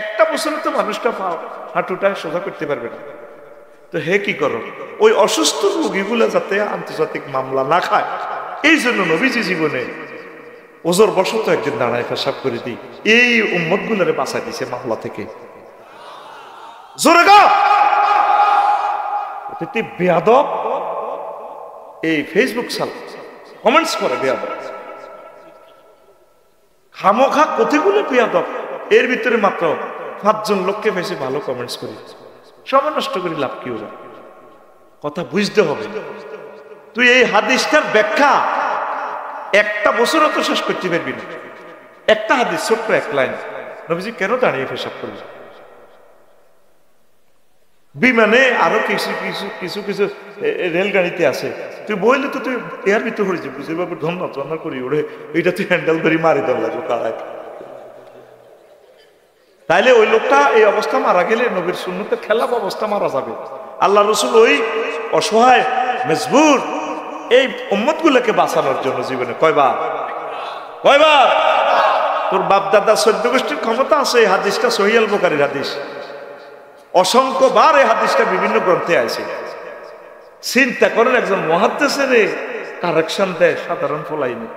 একটা বছরে তো মানুষটা হাঁটুটা সোজা করতে পারবে না। তো হে কি করো, ওই অসুস্থ রোগীগুলা যাতে আন্তর্জাতিক মামলা না খায়, এই জন্য নবীজি জীবনে ওজোর বসত একদিন দাঁড়ায় পেশাব করে দিই, এই উম্মত গুলারে বাঁচাই দিছে মামলা থেকে। জোরে গো বেয়াদব এই ফেসবুক সাল কমেন্টস করে বেয়াদব, খামোখা কতগুলো বেয়াদব। এর ভিতরে মাত্র 5 জন লোককে বেশি ভালো কমেন্টস করি, সময় নষ্ট করি লাভ কি ওরা? কথা বুঝতে হবে। তুই এই হাদিসটার ব্যাখ্যা একটা বছরও তো শেষ করতে পারবি না। একটা হাদিস, ছোট্ট এক লাইন, নবীজি কেন দাঁড়িয়ে পেশাব করলেন? বিমানে আরো কিছু কিছু কিছু কিছু রেলগাড়িতে আছে, তুই বললে তো তুই এর ভিতরে হয়ে যাবি, যেভাবে ধন্যবাদ করি ওরে, এইটা তুই হ্যান্ডেল ধরে মারি দেওয়া লাগবে তারাই। তাইলে ওই লোকটা এই অবস্থা মারা গেলে নবীর সুন্নতের খেলাফ অবস্থা মারা যাবে। আল্লাহ রসুল ওই অসহায় মজবুর এই উম্মত গুলোকে বাঁচানোর জন্য জীবনে কয়বার তোর বাপ দাদা 14 গোষ্ঠীর ক্ষমতা আছে। এই হাদিসটা সহিহ আল বুখারীর হাদিস, অসংখ্যবার এই হাদিসটা বিভিন্ন গ্রন্থে আছে। চিন্তা করেন, একজন মুহাদ্দিসের কারেকশন দেয় সাধারণ ফলাইনি,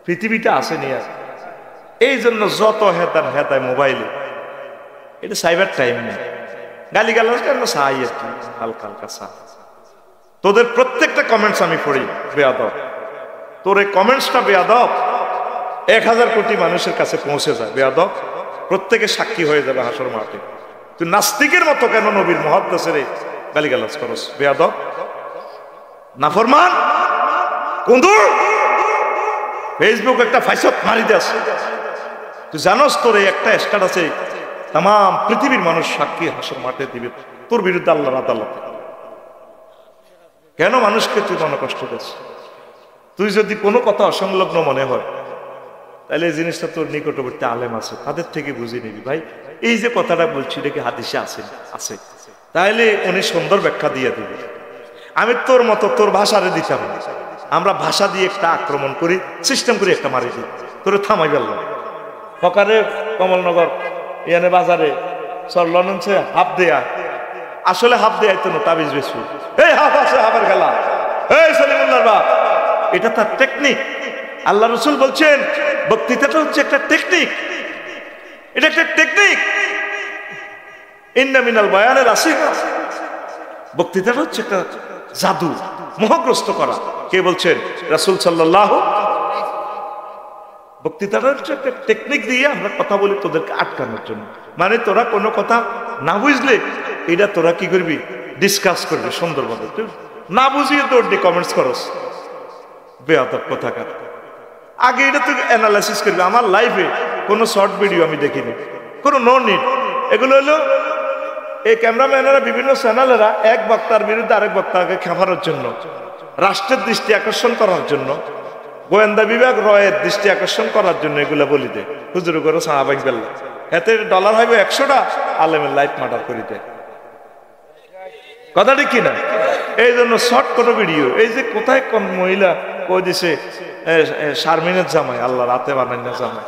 পৃথিবীটা আসেনি আর। এই জন্য যত হেতায় মোবাইলে, এটা সাইবার টাইম নেই, গালিগালাজ চাই আর কি, হালকা হালকা চা। তোদের প্রত্যেকটা কমেন্টস আমি পড়ি, বেয়াদব। তোর এই কমেন্টসটা বেয়াদব 1000 কোটি মানুষের কাছে পৌঁছে যায়, বেয়াদব। প্রত্যেকে সাক্ষী হয়ে যাবে হাসর মাঠে। তুই নাস্তিকের মতো কেন নবীর মুহাদ্দিসের গালিগালাজ করস? বেয়াদব, নাফরমান, কুন্দু। ফেসবুক একটা ফাইসত মারি দেস। তুই জানোস তোর এই একটা স্ট্যাটাসে তাম পৃথিবীর মানুষ সাক্ষী হাসর মাঠে দিবে তোর বিরুদ্ধে আল্লাহর আদালতে। কেন মানুষকে তুই মনকষ্ট দিস? তুই যদি কোনো কথা অসংলগ্ন মনে হয়, তাহলে এই জিনিসটা তোর নিকটবর্তী আলেম আছে, তাদের থেকে বুঝে নিবি, ভাই এই যে কথাটা বলছি এটা কি হাদিসে আছে, তাহলে উনি সুন্দর ব্যাখ্যা দিয়ে দিবি। আমি তোর মতো তোর ভাষারে দিতাম, আমরা ভাষা দিয়ে একটা আক্রমণ করি, সিস্টেম করে একটা মারি দিই, তোরে থামাই গেলাম। সকালে কমলনগর ইয়ানে বাজারে সর লনছে হাফ দেয়া, আসলে হাফ দেয়াই তো না, তাবিজ বেশি, এই হাফ আছে হাফের খেলা, এই সলিমুল্লাহর বাপ। এটা তার টেকনিক। আল্লাহ রসুল বলছেন বক্তৃতাটা হচ্ছে একটা টেকনিক, এটা একটা টেকনিক। ইন্না মিনাল বায়ানের আসিফা, বক্তৃতাটা হচ্ছে একটা জাদু, মোহগ্রস্ত করা। কে বলছেন? রাসূল সাল্লাল্লাহু। বক্তৃতাটা হচ্ছে একটা টেকনিক দিয়ে আমরা কথা বলি তোদেরকে আটকানোর জন্য। মানে তোরা কোনো কথা না বুঝলে এটা তোরা কি করবি? ডিসকাস করবি সুন্দরভাবে। তুই না বুঝিয়ে তোর কমেন্টস করস, বেয়াদব কথাকার। আগে এটা তুই অ্যানালাইসিস করবি। আমার লাইফে কোনো শর্ট ভিডিও আমি দেখিনি, কোনো নো নিড। এগুলো হলো এই ক্যামেরাম্যানেরা, বিভিন্ন চ্যানেলেরা এক বক্তার বিরুদ্ধে আরেক বক্তাকে খেপানোর জন্য, রাষ্ট্রের দৃষ্টি আকর্ষণ করার জন্য, গোয়েন্দা বিভাগ রয়ের দৃষ্টি আকর্ষণ করার জন্য এগুলো বলি দেয়। হুজুর করে সাহাবাই বেল্লা, এতে ডলার হইবে 100টা, আলেমের লাইফ মার্ডার করি দেয়। কথা ঠিক কিনা? এই জন্য শর্ট কোনো ভিডিও, এই যে কোথায় কোন মহিলা কই দিছে শারমিনের জামাই, আল্লাহ রাতে বানাই না জামাই,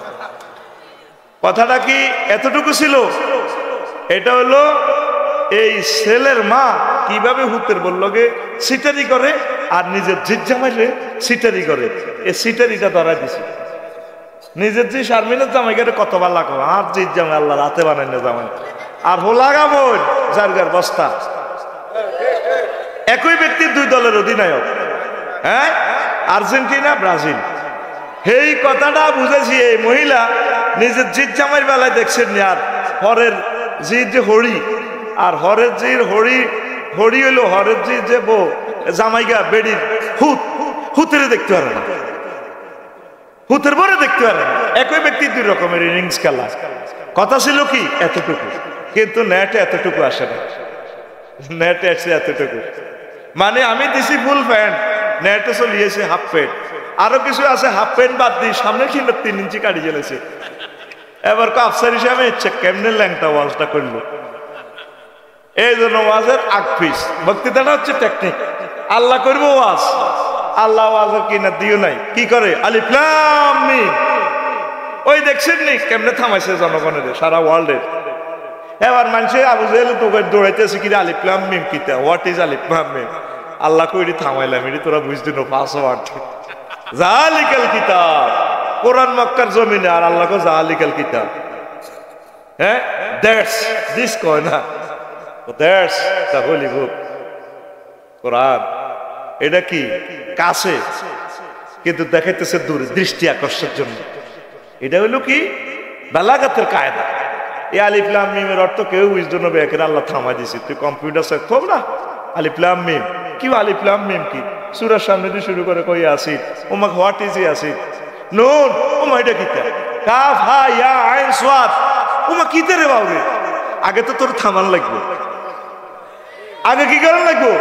কথাটা কি এতটুকু ছিল? এটা হলো এই ছেলের মা কিভাবে হুতের বললগে সিটারি করে আর নিজের জিদ জামাইরে সিটারি করে, এই সিটারিটা ধরা দিছে। নিজের জি শারমিনের জামাইকে কত বার লাগো, আর জিদ জামাই আল্লাহ রাতে বানাই না জামাই, আর হোলাগাবো জারগার বস্তা। একই ব্যক্তির 2 দলের অধিনায়ক, হ্যাঁ, আর্জেন্টিনা ব্রাজিল। এই কথাটা বুঝেছি এই মহিলা নিজের জিদ জামাইয়ের বেলায় দেখছেন, আর হরের জিদ যে হরি, আর হরের জির হরি হলো হরের জির যে বউ জামাইগা বেড়ির হুতের দেখতে পারে না, হুতের পরে দেখতে পারে না। একই ব্যক্তি 2 রকমের ইনিংস খেলা। কথা ছিল কি এতটুকু, কিন্তু নেটে এতটুকু আসে না, নেটে আসছে এতটুকু। মানে আমি দিছি ফুল প্যান্ট, নেটে চলিয়েছে হাফ প্যান্ট, আরো কিছু আছে হাফ প্যান্ট বাদ দিয়ে সামনে ছিল 3 ইঞ্চি কাটি চলেছে। এবার আফসার হিসাবে ইচ্ছে কেমনে ল্যাংটা ওয়াজটা করলো। এই জন্য ওয়াজের আকফিস, বক্তৃতাটা হচ্ছে টেকনিক। আল্লাহ করবো ওয়াজ, আল্লাহ ওয়াজের কিনা দিও নাই, কি করে আলিফ লাম মিম, ওই দেখছেন নি কেমনে থামাইছে জনগণের সারা ওয়ার্ল্ডের। এবার মানুষে আবু জেহেল তোকে দৌড়াইতেছে কি আলিফ লাম মিম কিতা, হোয়াট ইজ আলিফ লাম মিম। আল্লাহ কইরি থামাইলাম, এটি তোরা বুঝতে নো পাসওয়ার্ড, জালিকাল কিতাব কোরআন মক্কার জমিনে আর আল্লাহ কো জালিকাল কিতাব। হ্যাঁ, দ্যাটস দিস কয় না, দ্যাটস দ্য হোলি বুক কোরআন। এটা কি কাছে কিন্তু দেখাইতেছে দূরে, দৃষ্টি আকর্ষণের জন্য। এটা হলো কি বালাগাতের কায়দা। এই আলিফ লাম মিমের অর্থ কেউ বুঝতো না, বেকের আল্লাহ থামাই দিছে। তুই কম্পিউটার শিখতো না, আলিফ লাম মিম কি, আলিফ লাম মিম কি, সূরার সামনে দিয়ে শুরু করে কই আসিফ, ওমা হোয়াট ইজ আসিফ, নুন ওমা এটা কিতা, কাফ হা ইয়া আইন সাদ ওমা কিতে রে বাবরে। আগে তো তোর থামান লাগবে, আগে কি করার লাগবো,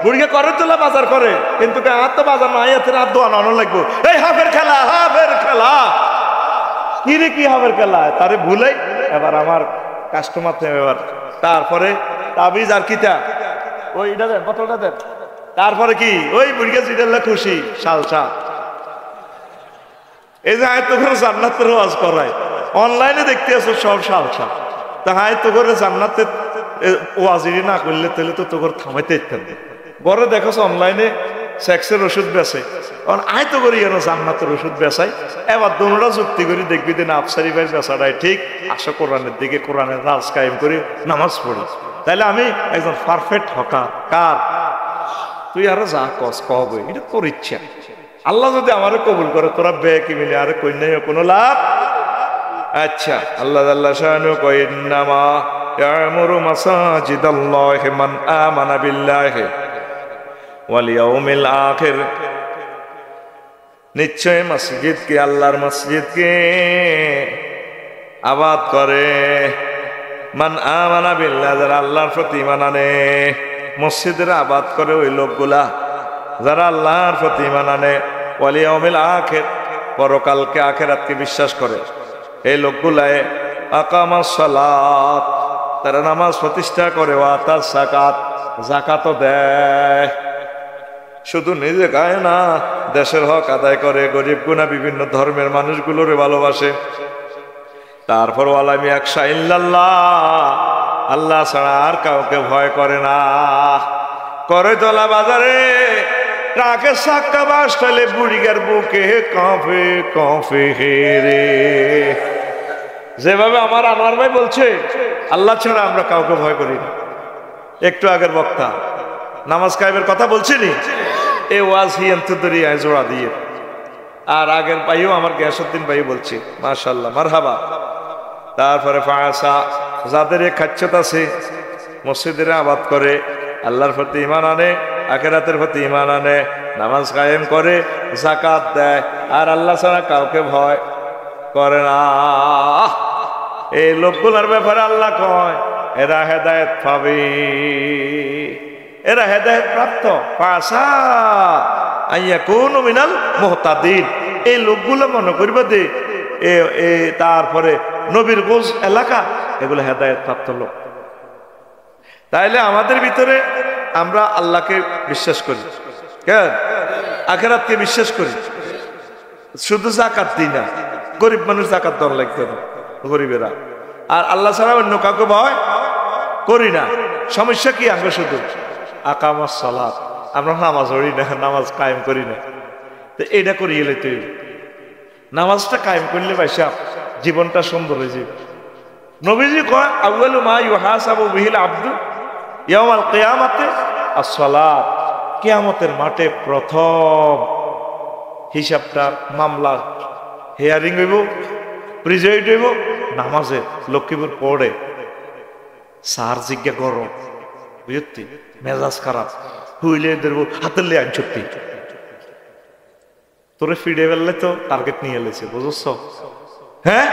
বুড়িকে করে তোলা বাজার করে, কিন্তু হাত তো বাজার নাই, হাতের হাত দোয়ানো আনো লাগবো। এই হাফের খেলা, হাফের খেলা কি রে, কি হাফের খেলা, তারে ভুলাই এবার আমার কাস্টমার এবার। তারপরে তাবিজ আর কিতা, ওইটা দেন বোতলটা দেন। তারপরে কি ওই বুড়িকে জিডাল্লা খুশি সালসা। এই যে আয় তো করে জান্নাতের ওয়াজ করায়, অনলাইনে দেখতে আছো সব সালসা। তা হায় তো করে জান্নাতের ওয়াজিরি না করলে তাহলে তো তোর থামাইতে ইচ্ছেন। বড় দেখো অনলাইনে সেক্সের ওষুধ বেচে, কারণ আয় তো করি যেন জান্নাতের ওষুধ বেচাই। এবার দোনোটা যুক্তি করি দেখবি দিন আফসারি ভাই বেচাটাই ঠিক, আসো কোরআনের দিকে, কোরআনের রাজ কায়েম করি, নামাজ পড়ি। তাইলে আমি একজন পারফেক্ট হকা কার, তুই আরো যা কস কবে, এটা তোর ইচ্ছা। আল্লাহ যদি আমারে কবুল করে, তোরা বে কি মিলে আরে কই নাই কোনো লাভ। আচ্ছা, আল্লাহ আল্লাহ শানু কয় ইন্নামা ইয়ামুরু মাসাজিদাল্লাহি মান আমানা বিল্লাহি ওয়াল ইয়াউমিল আখির, নিশ্চয় মসজিদকে, আল্লাহর মসজিদকে আবাদ করে মান আমানা বিল্লাহ, যারা আল্লাহর প্রতি ঈমান আনে। মসজিদের আবাদ করে ওই লোকগুলা যারা আল্লাহর প্রতি ঈমান আনে, ওয়াল ইয়াউমিল আখির, পরকালকে আখিরাতকে বিশ্বাস করে। এই লোকগুলায় আকামাস সালাত, তারা নামাজ প্রতিষ্ঠা করে, ওয়া আতাস যাকাত, যাকাতও দেয়। শুধু নিজে গায় না, দেশের হক আদায় করে, গরিব গুণা বিভিন্ন ধর্মের মানুষগুলোরে ভালোবাসে। তারপর ওয়ালাম ইয়াখশা ইল্লাল্লাহ, আল্লাহ ছাড়া আর কাউকে ভয় করে না। করে তোলা বাজারে ট্রাকের চাক্কা বাস ফেলে, বুড়িগার বুকে কাঁপে কাঁপে রে। যেভাবে আমার আনোয়ার ভাই বলছে, আল্লাহ ছাড়া আমরা কাউকে ভয় করি না। একটু আগের বক্তা নামাজ কায়েমের কথা বলছিনি, এ ওয়াজ হিয়ন্তরি জোড়া দিয়ে। আর আগের ভাইও আমার গিয়াসউদ্দিন ভাই বলছে, মাশাআল্লাহ মারহাবা। তারপরে ফাসা, যাদের এই খাচ্ছত আছে, মসজিদের আবাদ করে, আল্লাহর প্রতি ঈমান আনে, আখিরাতের প্রতি ঈমান আনে, নামাজ কায়েম করে, যাকাত দেয়, আর আল্লাহ ছাড়া কাউকে ভয় করে না। এই লোকগুলোর ব্যাপারে আল্লাহ কয় এরা হেদায়েত পাবে, এরা হেদায়েত প্রাপ্ত। ফাসা আইয়াকুনু মিনাল মুহতাদিন, এই লোকগুলো মনে করবে যে তারপরে নবীর গোজ এলাকা, এগুলো হেদায়েত প্রাপ্ত লোক। তাইলে আমাদের ভিতরে আমরা আল্লাহকে বিশ্বাস করি, কেন আখিরাতকে বিশ্বাস করি, শুধু যাকাত দিই না। গরিব মানুষ যাকাত দেওয়ার লাগতো না, গরিবেরা। আর আল্লাহ ছাড়া অন্য কাউকে ভয় করি না। সমস্যা কি, আমরা শুধু আকামাস সালাত, আমরা নামাজ পড়ি না, নামাজ কায়েম করি না। তো এটা করিয়ে লইতে, নামাজটা কায়েম করলে ভাইসা জীবনটা সুন্দর হয়ে যাবে। নবীজি কয় আউয়ালু মা ইউহাসাবু বিহিল আবদু ইয়াউমাল কিয়ামাতে আস-সালাত, কিয়ামতের মাঠে প্রথম হিসাবটা, মামলা হিয়ারিং হইব, প্রিজাইড হইব নামাজে। লক্ষ্মীপুর পড়ে সার জিজ্ঞা গরম, বুঝতি মেজাজ খারাপ, হুইলে দেবো হাতের লে আইন ছুটি, তোরে ফিডে ফেললে তো টার্গেট নিয়ে এলেছে, বুঝছ? হ্যাঁ,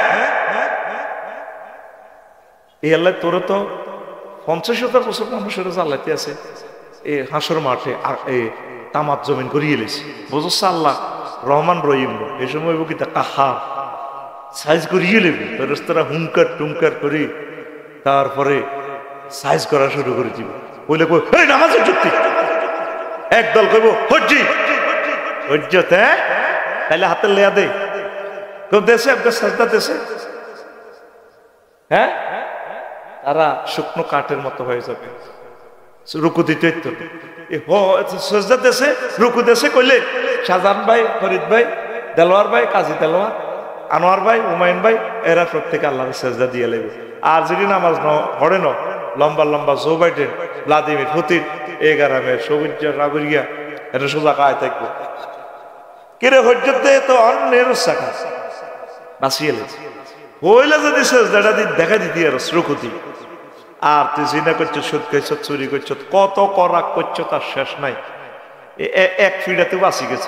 এই আল্লাহ তোরে তো 50 বছর মানুষের চালাইতে আছে এই হাসর মাঠে, আর এই তামাত জমিন করিয়ে এলেছে, বুঝছ? আল্লাহ রহমান রহিম, এই সময় কি কাহা সাইজ করিয়ে নেবে, ফেরেশতারা হুঙ্কার টুঙ্কার করি, তারপরে সাইজ করা শুরু করে দিব। বলে কই এই নামাজের যুক্তি, একদল কইব হজ্জি হজ্জত, হ্যাঁ তাইলে হাতের লেয়া দে, কেউ দেশে একদম সাজদা দেশে, হ্যাঁ তারা শুকনো কাঠের মতো হয়ে যাবে। রুকু দিতে সাজদা দেশে, রুকু দেশে কইলে শাহজাহান ভাই, ফরিদ ভাই দেলোয়ার ভাই, কাজী দেলোয়ার, আনোয়ার ভাই, হুমায়ুন ভাই, এরা প্রত্যেকে আল্লাহর সেজদা দিয়ে লেবে। আর যদি নামাজ পড়ে ন, লম্বা লম্বা জো বাইডেন, ভ্লাদিমির পুতিন, এ গ্রামের সবুজ নাগরিয়া, এটা সোজা কায় থাকবো। কিরে হজ্জত দে তো অন্যের শাখা বাঁচিয়ে লেছে হইলে যদি সেজদাটা দেখা দিতি আর শ্রুকুতি। আর তুই জিনা করছো, সুদ করছ, চুরি করছ, কত করাক করছো তার শেষ নাই। এক ফিডাতে বাঁচি গেছ,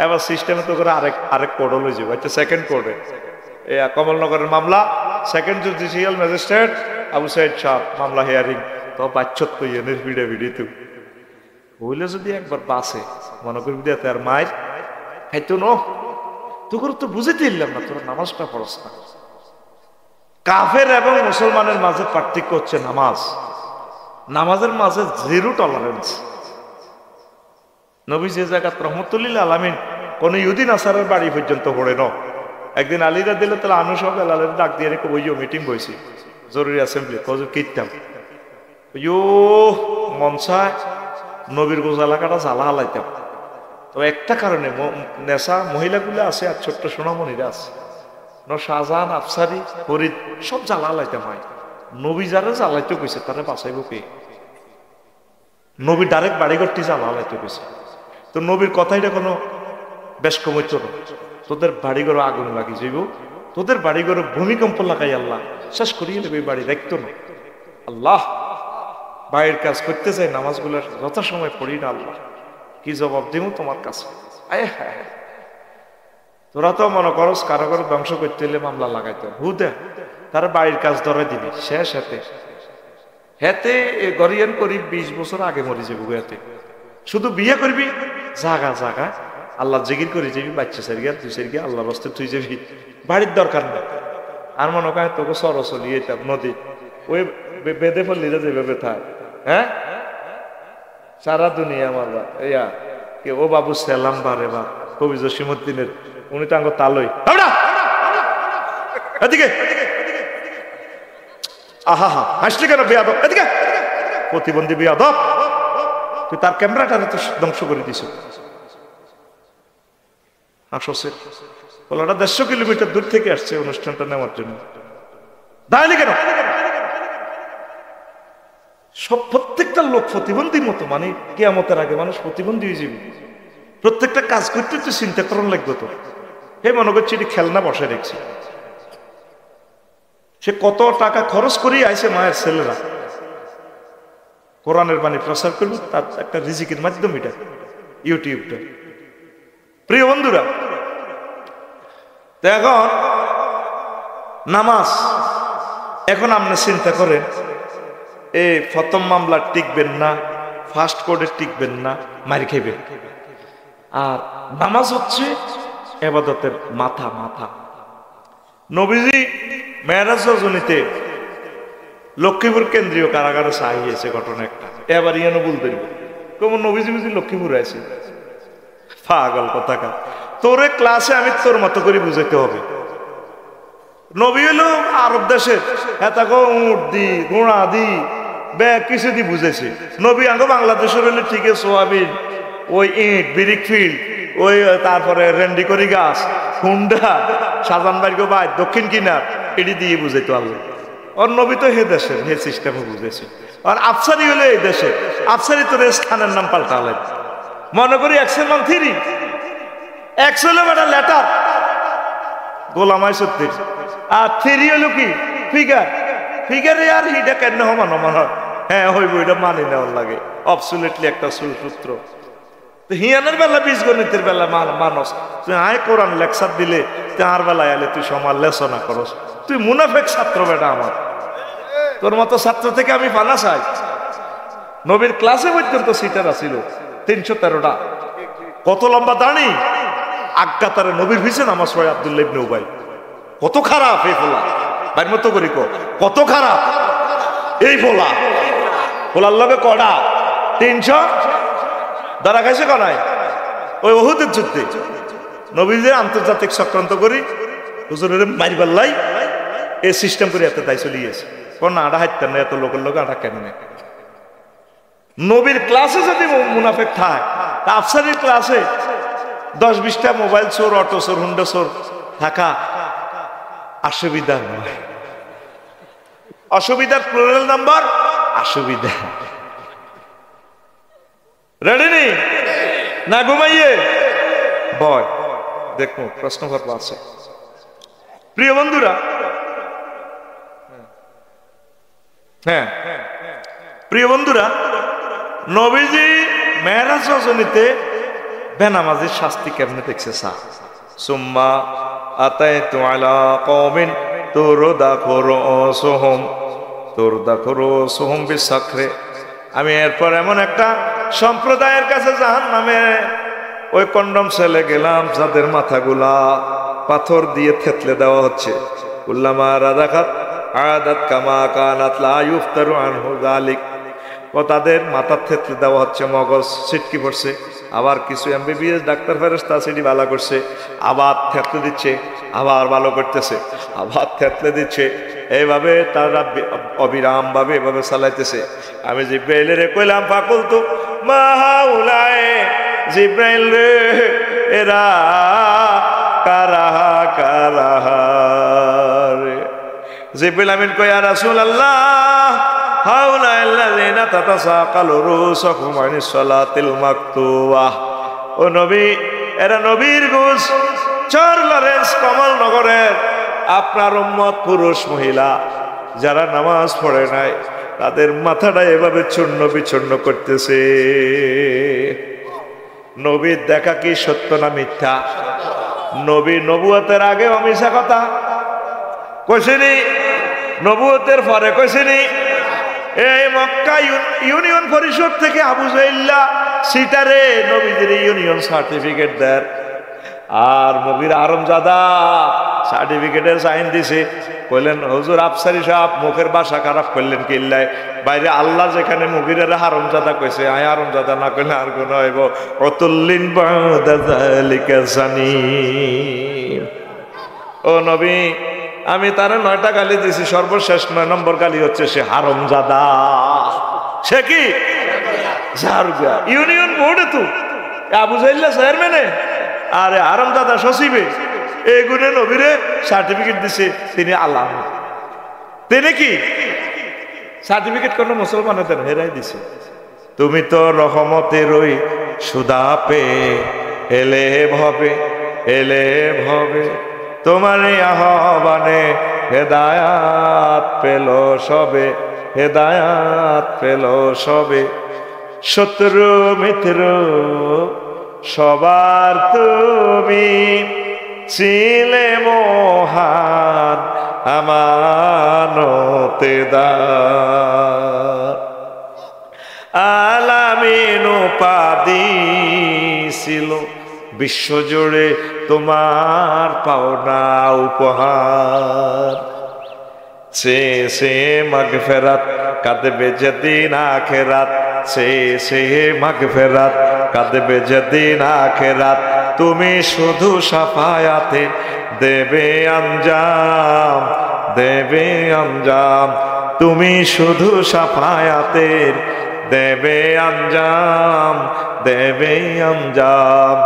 এবার সিস্টেমে তো করে আরেক কোড লই যাবো। একটা সেকেন্ড কোডে কমলনগরের মামলা, second judicial magistrate Abu Saeed Shah মামলা হিয়ারিং, তো বাচ্চত কই এনের ভিড়ে ভিড়ে তুই হইলে যদি একবার বাসে মনে করবি দিতে আর মায়ের খাইতো ন, তোর তো বুঝেতে ইলাম না, তোরা নামাজটা পড়স না। কাফের এবং মুসলমানের মাঝে পার্থক্য হচ্ছে নামাজ। নামাজের মাঝে জিরো টলারেন্স। নবী যে জায়গা রহমতুল্লিল আলামিন কোন ইহুদি নাসারের বাড়ি পর্যন্ত পড়ে ন। একদিন আলীরা দিলে তাহলে আনু সব আলালের ডাক দিয়ে রেখে ওই মিটিং বইছি, জরুরি অ্যাসেম্বলি কজুর কীর্তাম মনসায় নবীর গোজা এলাকাটা জ্বালা হালাইতাম। তো একটা কারণে নেশা মহিলাগুলো আছে আর ছোট্ট সোনামণিরা আছে, শাহজাহান, আফসারি, ফরিদ সব জ্বালা হালাইতাম হয়। নবী যারা জ্বালাইতে কইছে তারা বাঁচাইব কে? নবী ডাইরেক্ট বাড়িঘরটি জ্বালা হালাইতে কইছে। তো নবীর কথাইটা কোনো বেশ কমইত না, তোদের বাড়িঘর আগুন লাগি যাইব, তোদের বাড়িঘর ভূমিকম্প লাগাই আল্লাহ শেষ করিয়ে নেবে, বাড়ি রাখতো না। আল্লাহ বাইরের কাজ করতে চাই, নামাজগুলোর যথাসময় পড়ি না, আল্লাহ কি জবাব দিব তোমার কাছে? আয় হ্যাঁ, তোরা তো মনে করস কারো কারো ধ্বংস করতে হলে মামলা লাগাইতে হুদে, তারা বাড়ির কাজ ধরে দিবি শেষ। হেতে গরিয়ান করি 20 বছর আগে মরে যাবো। হেতে শুধু বিয়ে করবি, জাগা জাগা আল্লাহ জিকির করে যাবি, বাচ্চা সারিয়া তুই সারিয়া আল্লাহ বস্তে তুই যাবি, বাড়ির দরকার নেই। আর মনে করেন তোকে সরসলি এটা নদী ওই বেঁধে ফেললি যেভাবে থাক, হ্যাঁ সারা দুনিয়া মারবা ইয়া কে ও বাবু সালাম বারে বা কবি জসিমুদ্দিনের উনি তো আঙ্গ তালই এদিকে আহা হা হাসলি কেন বেয়াদব, এদিকে প্রতিবন্ধী বেয়াদব, তুই তার ক্যামেরাটারে তো ধ্বংস করে দিস। আসছে ওরা 150 কিলোমিটার দূর থেকে আসছে অনুষ্ঠানটা নেওয়ার জন্য, দাঁড়ালি কেন? সব প্রত্যেকটা লোক প্রতিবন্ধীর মতো, মানে কিয়ামতের আগে মানুষ প্রতিবন্ধী হয়ে যাবে। প্রত্যেকটা কাজ করতে তো চিন্তা করার লাগবে। তো হে মনে করছি এটি খেলনা বসে রেখেছি, সে কত টাকা খরচ করিয়ে আইসে মায়ের ছেলেরা কোরআনের বাণী প্রচার করবে, তার একটা রিজিকের মাধ্যম এটা ইউটিউবটা। প্রিয় বন্ধুরা, এখন নামাজ, এখন আপনি চিন্তা করেন এই প্রথম মামলা টিকবেন না, ফার্স্ট কোর্টে টিকবেন না, মারি খাইবেন। আর নামাজ হচ্ছে ইবাদতের মাথা। নবীজি মেরাজ রজনীতে লক্ষ্মীপুর কেন্দ্রীয় কারাগারে সাহিয়েছে ঘটনা একটা, এবার ইয়ানো বলতে কেমন নবীজি বুঝি লক্ষ্মীপুরে আছে, পাগল কথাকার। তোরে ক্লাসে আমি তোর মতো করে বুঝাইতে হবে। নবী হলো আরব দেশে উঠ দি ঘোড়া দি ব্যাগ কিছু দি বুঝেছে। নবী আঙ্গ বাংলাদেশের হলে ঠিক আছে, সোয়াবিন, ওই ইট বিরিক ফিল্ড, ওই তারপরে রেন্ডিকরি গাছ, হুন্ডা, সাজান বাড়ি বাই দক্ষিণ কিনার, এটি দিয়ে বুঝাইতো আল্লাহ। ওর নবী তো হে দেশের হে সিস্টেমে বুঝেছে। আর আফসারি হলে এই দেশে, আফসারি তোর স্থানের নাম পাল্টালেন। মনে করি এক্সেল 3 এক্সেলে একটা লেটার গোলামাই সত্যি, আর 3 হলো কি ফিগারে। আর হিটা কেন মানো মনে হ্যাঁ হইব, এটা মানি নেওয়ার লাগে অবসুলেটলি একটা সূত্র। তো হিয়ানের বেলা বীজগণিতের বেলা মানস তুই আয় কোরআন লেকচার দিলে তার বেলায় এলে তুই সমাজ লেসনা করস, তুই মুনাফেক ছাত্র বেটা আমার। তোর মতো ছাত্র থেকে আমি পানা চাই। নবীর ক্লাসে পর্যন্ত সিটার আছিল 313টা, কত লম্বা দাঁড়ি আজ্ঞাতারে নবীর ভিসে নামাজ পড়ে আব্দুল্লাহ ইবনে উবাই। কত খারাপ এই ফোলা, বাইর মতো করি কত খারাপ এই ফোলা। ফোলার লগে কড়া 300 ধরা খাইছে কনায় ওই উহুদের যুদ্ধে। নবীদের আন্তর্জাতিক চক্রান্ত করি হুজুরের মারিবার লাই এই সিস্টেম করে এত দায় চলে গেছে। কোন আড়া হাইতেন না, এত লোকের লোক আড়া কেন নেই। নবীর ক্লাসে যদি মুনাফেক থাকে, আফসারির ক্লাসে 10-20টা মোবাইল চোর, অটো চোর, হুন্ডা চোর থাকা অসুবিধা নয়। অসুবিধার প্লুরাল নাম্বার অসুবিধা। রেডি নি না ঘুমাইয়ে বয় দেখো প্রশ্ন করব আছে। প্রিয় বন্ধুরা, হ্যাঁ প্রিয় বন্ধুরা, নবীজি মেরাজ রজনীতে বেনামাজির শাস্তি কেমনে দেখছে সা সুম্মা আতাইতু আলা কওমিন তুরদাখুরুসুহুম বিসাখরে। আমি এরপর এমন একটা সম্প্রদায়ের কাছে জাহান্নামে ওই কন্ডম ছেলে গেলাম যাদের মাথাগুলা পাথর দিয়ে থেতলে দেওয়া হচ্ছে। কুল্লামা রাদাখাত আদাত কামা কানাত লা ইফতারু আনহু যালিক। ও তাদের মাথা থেতলে দেওয়া হচ্ছে, মগজ ছিটকি পড়ছে। আবার কিছু এমবিবিএস ডাক্তার ফেরেশতা সেটি ভালো করছে, আবার থেতলে দিচ্ছে, আবার ভালো করতেছে, আবার থেতলে দিচ্ছে। এইভাবে তারা অবিরাম ভাবে এভাবে চালাইতেছে। আমি জিব্রাইলের কইলাম ফাকুল তো মা হাউলায়ে, জিব্রাইল রে এরা কারাহা কারাহা রে। জিব্রাইল আমিন কই ইয়া রাসূলুল্লাহ হাউলা আল্লাযিনা তাতাসাকালু রুসাকুম আনিস সালাতিল মাকতুবাহ। ও নবী, এরা নবীর গোস চর লরেন্স কমলনগরের আপনার উম্মত পুরুষ মহিলা যারা নামাজ পড়ে নাই তাদের মাথাটা এভাবে চূর্ণ বিচূর্ণ করতেছে। নবীর দেখা কি সত্য না মিথ্যা? নবী নবুয়তের আগে অমিশা কথা কইছেনি, নবুয়তের পরে কইছেনি। এই মক্কা ইউনিয়ন পরিষদ থেকে আবু জাইল্লা সিটারে নবীদের ইউনিয়ন সার্টিফিকেট দেয়, আর মুগির আরমজাদা সার্টিফিকেটের সাইন দিছে। কইলেন হুজুর আফসারি সাহেব মুখের ভাষা খারাপ করলেন কিল্লায়, বাইরে আল্লাহ যেখানে মুগিরের হারমজাদা কইছে আয় হারমজাদা না কইলে আর কোন হইব অতুল্লিন বাদা যালিকা জানি। ও নবী, আমি তারে 9টা গালি দিছি, সর্বশেষ 9 নম্বর গালি হচ্ছে সে হারমজাদা। সে কি জারুগা ইউনিয়ন বোর্ডে তো আবু জাইল্লা চেয়ারম্যানে আরে হারমজাদা সচিবে এই গুণে নবীরে সার্টিফিকেট দিছে। তিনি আল্লাহ, তিনি কি সার্টিফিকেট কোন মুসলমানদের হেরাই দিছে। তুমি তো রহমতেরই সুদা পে এলে ভবে এলে ভবে, তোমার আহ্বানে হেদায়াত পেল সবে হেদায়াত পেল সবে। শত্রু মিত্র সবার তুমি ছিলে মহান আমানতেদার। আলামিন উপাধি ছিল বিশ্বজুড়ে তোমার পাওনা উপহার। সে সে মাগফিরাত কাঁদবে যেদিন আখিরাত, সে সে মাগফিরাত কাঁদবে যেদিন আখিরাত। তুমি শুধু সাফায়াতে দেবে আঞ্জাম দেবে আঞ্জাম, তুমি শুধু সাফায়াতের দেবে আঞ্জাম দেবে আঞ্জাম।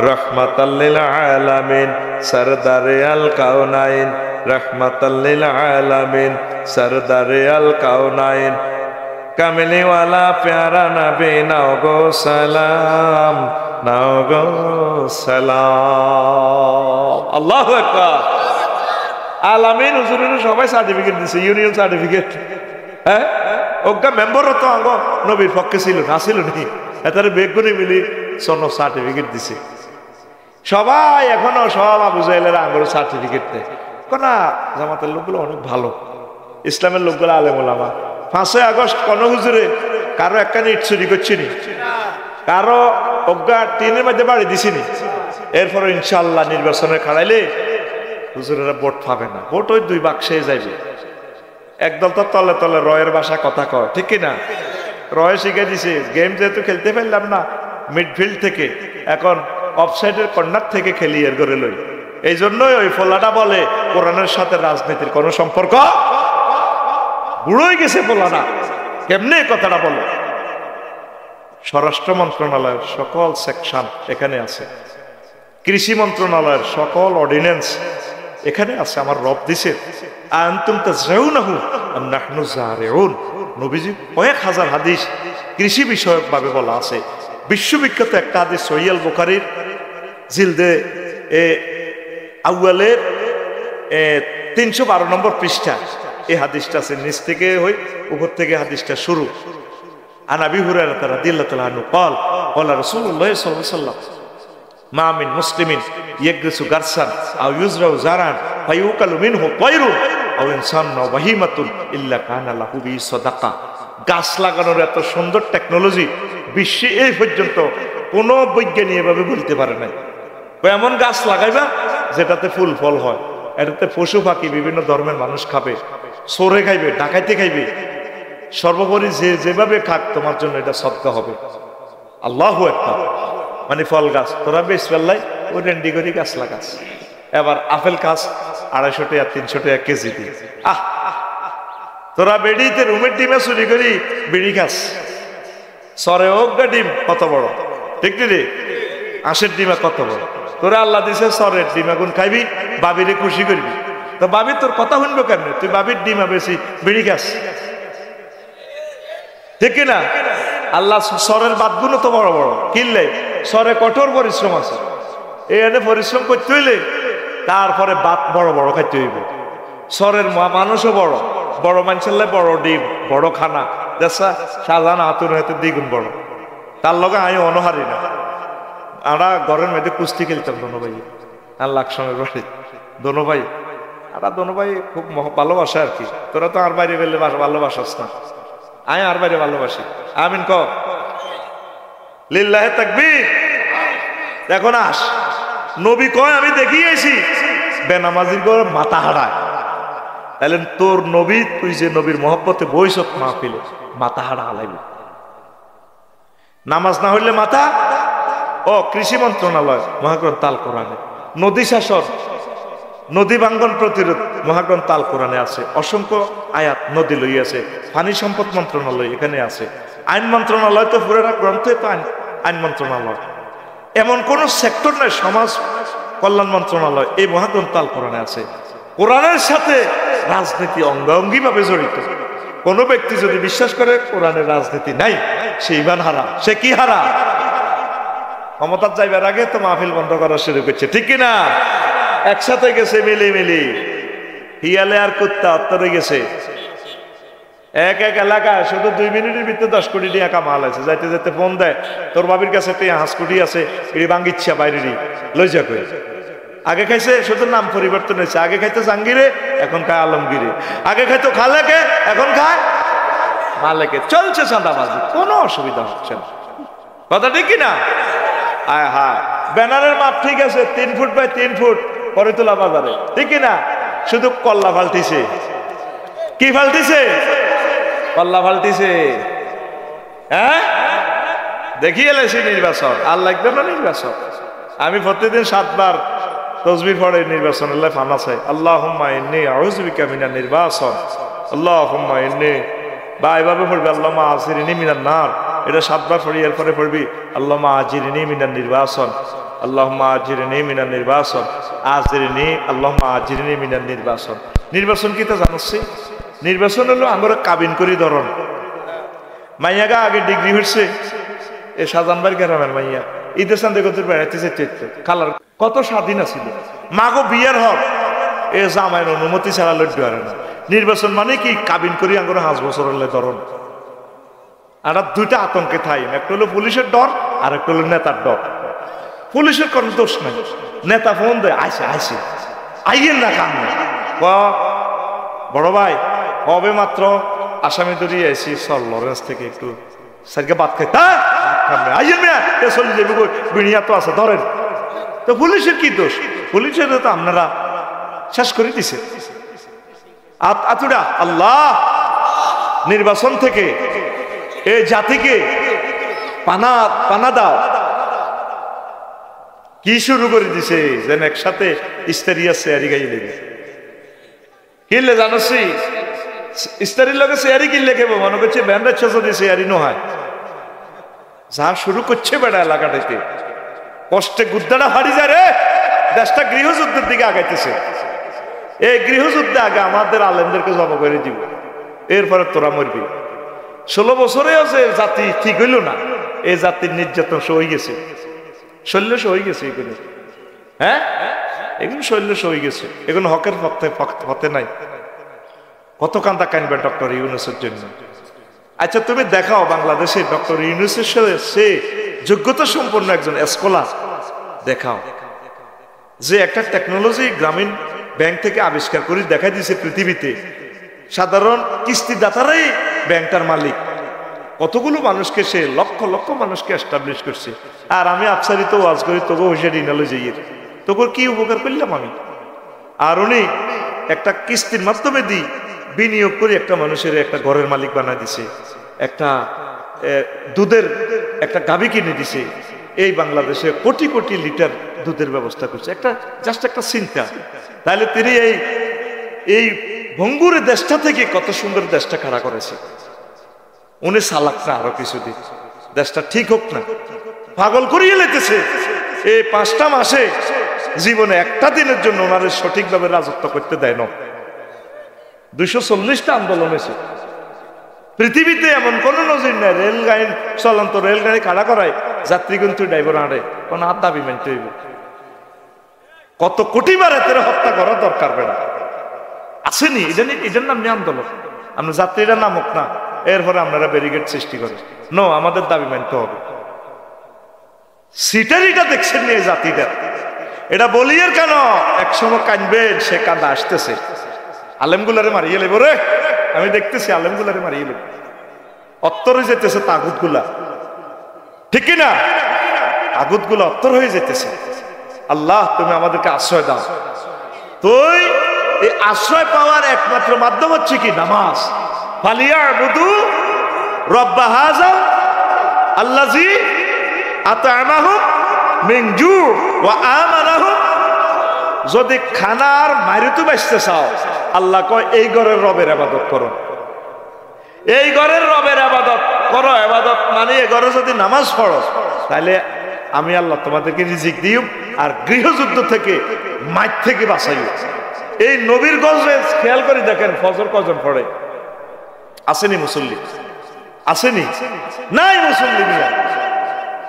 রহমাতাল লিল আলামিন সরদারে আল কাউনাইন, রহমাতাল লিল আলামিন সরদারে আল কাউনাইন। কামলি ওয়ালা প্যারা নবী নাও গো সালাম নাও গো সালাম। আল্লাহু আকবার। আলামিন হুজুরের সবাই সার্টিফিকেট দিছে, ইউনিয়ন সার্টিফিকেট। হ্যাঁ ওগা মেম্বারও তো আঙ্গ নবীর পক্ষে ছিল না, ছিল নি এটার বেগুনি মিলি সন সার্টিফিকেট দিছে সবাই। এখনো সব আবু জাহেলের আঙ্গুর সার্টিফিকেট দেয় না। জামাতের লোকগুলো অনেক ভালো, ইসলামের লোকগুলো আলেম ওলামা। 5ই আগস্ট কোন হুজুরে কারো একটা ইট চুরি করছিনি, কারো অজ্ঞা টিনের মধ্যে বাড়ি দিছিনি। এরপরে ইনশাল্লাহ নির্বাচনে খাড়াইলে হুজুরেরা ভোট পাবে না, ভোট ওই 2 বাক্সে যাইবে। একদল তো তলে তলে রয়ের বাসা কথা কয়, ঠিক কিনা? রয়ে শিখে দিছে, গেম যেহেতু খেলতে পারলাম না মিডফিল্ড থেকে, এখন অফসাইডের কর্নার থেকে খেলি এর করে লই। এই জন্যই ওই ফোলাটা বলে কোরআনের সাথে রাজনীতির কোনো সম্পর্ক। বুড়োই গেছে ফোলাটা, কেমনে কথাটা বলে? স্বরাষ্ট্র মন্ত্রণালয়ের সকল সেকশন এখানে আছে। কৃষি মন্ত্রণালয়ের সকল অর্ডিন্যান্স এখানে আছে, আমার রব দিছে। আনতুম তাজরাউনাহু আম নাহনু যারিউন। নবীজি কয়েক হাজার হাদিস কৃষি বিষয়ক ভাবে বলা আছে। বিশ্ববিখ্যাত একটা হাদিস সহিহ আল বুখারীর জিলদে আউয়ালের 312 নম্বর পৃষ্ঠা এই হাদিসটা আছে। নিচ থেকে হই উপর থেকে হাদিসটা শুরু। আন আবি হুরায়রা রাদিয়াল্লাহু তাআলা আনহু قال قال رسول الله صلى الله عليه وسلم ما من مسلم يغرس غرسا او يزرع زرعا فيؤكل منه طير او انسان او بهيمه الا كان له به صدقه। গাছ লাগানোর এত সুন্দর টেকনোলজি বিশ্বে এই পর্যন্ত কোনো বৈজ্ঞানিক এভাবে বলতে পারে নাই। এমন গাছ লাগাইবা যেটাতে ফুল ফল হয়, এটাতে পশু পাখি বিভিন্ন ধর্মের মানুষ খাবে, সরে খাইবে, ডাকাইতে খাইবে, সর্বোপরি যেভাবে খাক তোমার জন্য এটা সদকা হবে। আল্লাহু আকবার। মানে ফল গাছ তোরা বেশ পেল্লাই ওই রেন্ডি করে গাছ লাগাস। এবার আপেল গাছ 250 টাকা 300 টাকা কেজি দিয়ে। তোরা বেড়িতে রুমের ডিমে চুরি করি বিড়ি খাস। সরে হোক গা ডিম কত বড়, ঠিক রে? আঁশের ডিমা কত বড়। তোরা আল্লাহ দিছে সরের ডিমা গুণ খাইবি, বাবিরে খুশি করবি। তো বাবি তোর কথা শুনবো কেমনে? তুই বাবির ডিমা বেশি বিড়ি খাস, ঠিক না? আল্লাহ সরের বাদগুলো তো বড় বড় কিনলে, সরে কঠোর পরিশ্রম আছে। এখানে পরিশ্রম করতে হইলে তারপরে বাদ বড় বড় খাইতে হইব। সরের মানুষও বড় বড়, মানুষের বড় ডিম, বড় খানা। দেখা শাহজাহান আতুর হয়তো দ্বিগুণ বড়। তার লগে আমি অনহারি না। আমরা ঘরের মধ্যে কুস্তি খেলতাম দোনো ভাই, আর লাকসমের বাড়ি দোনো ভাই। আমরা দোনো ভাই খুব ভালোবাসা আর কি। তোরা তো আর বাইরে বেলে ভালোবাসাস না, আমি আর বাইরে ভালোবাসি। আমিন ক লিল্লাহে তাকবীর। এখন আস, নবী কয় আমি দেখিয়েছি বেনামাজির ঘর মাথা হারায়। তাহলে তোর নবী, তুই যে নবীর মহব্বতে বৈশক মাহফিলে মাথা হারা হালাইবি। নামাজ না হইলে মাথা। ও কৃষি মন্ত্রণালয় মহাগ্রন্থ আল কোরআনে, নদী শাসন, নদী ভাঙ্গন প্রতিরোধ মহাগ্রন্থ আল কোরআনে আছে। অসংখ্য আয়াত নদী লইয়াছে। পানি সম্পদ মন্ত্রণালয় এখানে আছে। আইন মন্ত্রণালয় তো পুরোটা গ্রন্থে তো আইন মন্ত্রণালয়। এমন কোন সেক্টর নাই, সমাজ কল্যাণ মন্ত্রণালয় এই মহাগ্রন্থ আল কোরআনে আছে। কোরআনের সাথে রাজনীতি অঙ্গাঙ্গি ভাবে জড়িত। কোন ব্যক্তি যদি বিশ্বাস করে কোরআনের রাজনীতি নাই, সে ঈমান হারা। সে কি হারা? ক্ষমতার যাইবার আগে তো মাহফিল বন্ধ করা শুরু করছে, ঠিক কিনা? একসাথে গেছে মিলি হিয়ালে আর কুত্তা অত্তরে গেছে। এক এক এলাকায় শুধু 2 মিনিটের ভিতরে 10 কোটি টাকা কামাল আছে। যাইতে যেতে ফোন দেয়, তোর বাবির কাছে 5 কোটি আছে, এই বাঙ্গিচ্ছা বাইরেরই লই যা কই। আগে খাইছে, শুধু নাম পরিবর্তন হয়েছে। আগে খাইতো জাহাঙ্গীরে, এখন খায় আলমগীরে। আগে খাইতো খালেকে, এখন খায় মালেকে। চলছে চাঁদাবাজি, কোনো অসুবিধা হচ্ছে না। কথা ঠিক কিনা? আয় হায়, ব্যানারের মাপ ঠিক আছে 3 ফুট বাই 3 ফুট পরে তোলা বাজারে, ঠিক কিনা? শুধু কল্লা ফাল্টিছে। কি ফাল্টিছে? কল্লা ফাল্টিছে। হ্যাঁ, দেখি এলাইছি নির্বাচন। আর লাগবে না নির্বাচন? আমি প্রতিদিন 7 বার তসবিহ পড়ে নির্বাচন আল্লাহ ফানা চাই। আল্লাহুম্মা ইন্নী আউযু বিকা মিনান নির্বাচন, আল্লাহুম্মা ইন্নী, বা এভাবে পড়বি আল্লাহুম্মা আজিরনি মিনান নার। এটা 7 বার পড়ি, এরপরে পড়বি আল্লাহুম্মা আজিরনি মিনান নির্বাচন, আল্লাহুম্মা আজিরনি মিনান নির্বাচন, আজিরনি, আল্লাহুম্মা আজিরনি মিনান নির্বাচন। নির্বাচন কি তা জানোস? নির্বাচন হলো আমরা কাবিন করি ধরন। মাইয়াগা আগে ডিগ্রি হচ্ছে, এ সাজানবার গ্রামের মাইয়া ঈদের সান্দে কত বেড়াইতে যেতে খালার কত স্বাধীন আছিল। মাগো বিয়ের হক এ জামাইয়ের অনুমতি ছাড়া লড়তে পারে না। নির্বাচন মানে কি? কাবিন করি আঙ্গুর 5 বছরের ধরন। আর 2টা আতঙ্কে থাই, একটা হলো পুলিশের ডর, আর একটা হলো নেতার ডর। পুলিশের কোন দোষ নাই, নেতা ফোন দেয় আইসে আইয়েন না কাম বড় ভাই কবে মাত্র আসামি ধরিয়ে আইসি সর লরেন্স থেকে, একটু স্যারকে বাদ খাই আইয়েন না চলে যাবে, বিড়িয়া তো আছে ধরেন। তো পুলিশের কি দোষ? পুলিশের তো আপনারা শেষ করে দিছে। আতুরা আল্লাহ নির্বাচন থেকে এই জাতিকে পানা দাও। কি শুরু করে দিছে যেন একসাথে ইস্তারিয়া চেয়ারি গাই লেগে কিনলে জানোসি, ইস্তারির লগে চেয়ারি কিনলে খেবো মনে করছে ব্যান্ডেজ যদি চেয়ারি ন হয়। যা শুরু করছে বেড়া এলাকাটাতে কষ্টে গুদ্দাটা হারি যায় রে, দেশটা গৃহযুদ্ধের দিকে আগাইতেছে। এই গৃহযুদ্ধে আগে আমাদের আলেমদেরকে জমা করে দিব, এরপরে তোরা মরবি। 16 বছরে আছে জাতি ঠিক হইল না, এই জাতির নির্যাতন সই গেছে, শৈল্য সই গেছে এগুলো। হ্যাঁ, এগুলো শৈল্য সই গেছে, এগুলো হকের পথে নাই। কত কান্দা কানবে ডক্টর ইউনূসের জন্য। আচ্ছা তুমি দেখাও বাংলাদেশে ডক্টর ইউনূসের সে যোগ্যতা সম্পন্ন একজন স্কলার দেখাও, যে একটা টেকনোলজি গ্রামীণ ব্যাংক থেকে আবিষ্কার করে দেখাই দিয়েছে পৃথিবীতে। সাধারণ কিস্তিদাতারাই ব্যাংকটার মালিক। কতগুলো মানুষকে সে লক্ষ লক্ষ মানুষকে এস্টাবলিশ করছে। আর আমি আফসারিত ওয়াজ করি, তোকে হুশিয়ার ইনালো যাইয়ের, তোকে কি উপকার করলাম আমি? আর উনি একটা কিস্তির মাধ্যমে দিই বিনিয়োগ করে একটা মানুষের একটা ঘরের মালিক বানাই দিছে, একটা দুধের একটা গাভী কিনে দিছে। এই বাংলাদেশে কোটি কোটি লিটার দুধের ব্যবস্থা করছে, একটা জাস্ট একটা চিন্তা। তাহলে তিনি এই ভঙ্গুর দেশটা থেকে কত সুন্দর দেশটা খাড়া করেছে। উনি সালাক না আরো কিছুদিন, দেশটা ঠিক হোক না, পাগল করিয়ে লেগেছে। এই 5টা মাসে জীবনে একটা দিনের জন্য ওনারে সঠিকভাবে রাজত্ব করতে দেয় না। 240টা আন্দোলন হয়েছে পৃথিবীতে, এমন কোন নজির নেই। রেলগাড়ি চলন্ত রেলগাড়ি খাড়া করায় যাত্রী কিন্তু ড্রাইভার আড়ে কোন হাত দাবি মানতে হইব। কত কোটি বার এতে হত্যা করা দরকার বেড়া আসেনি, এটার নাম নিয়ে আন্দোলন। আমরা যাত্রীরা নামক না, এরপরে আপনারা ব্যারিকেড সৃষ্টি করে নো, আমাদের দাবি মানতে হবে। সিটারিটা দেখছেন নিয়ে জাতিটা, এটা বলিয়ের কেন একসময় কানবেন, সে কান্দা আসতেছে। আলেমগুলারে মারিয়ে লেব রে, আমি দেখতেছি আলেমগুলারে মারিয়ে লেব, অত্তর হয়ে যেতেছে তাগুত গুলা, ঠিক কিনা? তাগুত গুলা অত্তর হয়ে যেতেছে। আল্লাহ তুমি আমাদেরকে আশ্রয় দাও। তুই এই আশ্রয় পাওয়ার একমাত্র মাধ্যম হচ্ছে কি? নামাজ। ফালিয়াবুদু রাব্বা হাযা আল্লাযী আত'আমাহুম মিন জু' ওয়া আমানাহুম। যদি খানার মাইরুতু বাঁচতে চাও, আল্লাহ কয় এই ঘরের রবের ইবাদত করো, এই ঘরের রবের ইবাদত করো। ইবাদত মানে এই ঘরে যদি নামাজ পড়ো, তাহলে আমি আল্লাহ তোমাদেরকে রিজিক দিও, আর গৃহযুদ্ধ থেকে মাইর থেকে বাঁচাইও। এই নবীর গজে খেয়াল করে দেখেন, ফজর কজন পড়ে? আসেনি মুসল্লি? আসেনি? নাই মুসল্লি নিয়ে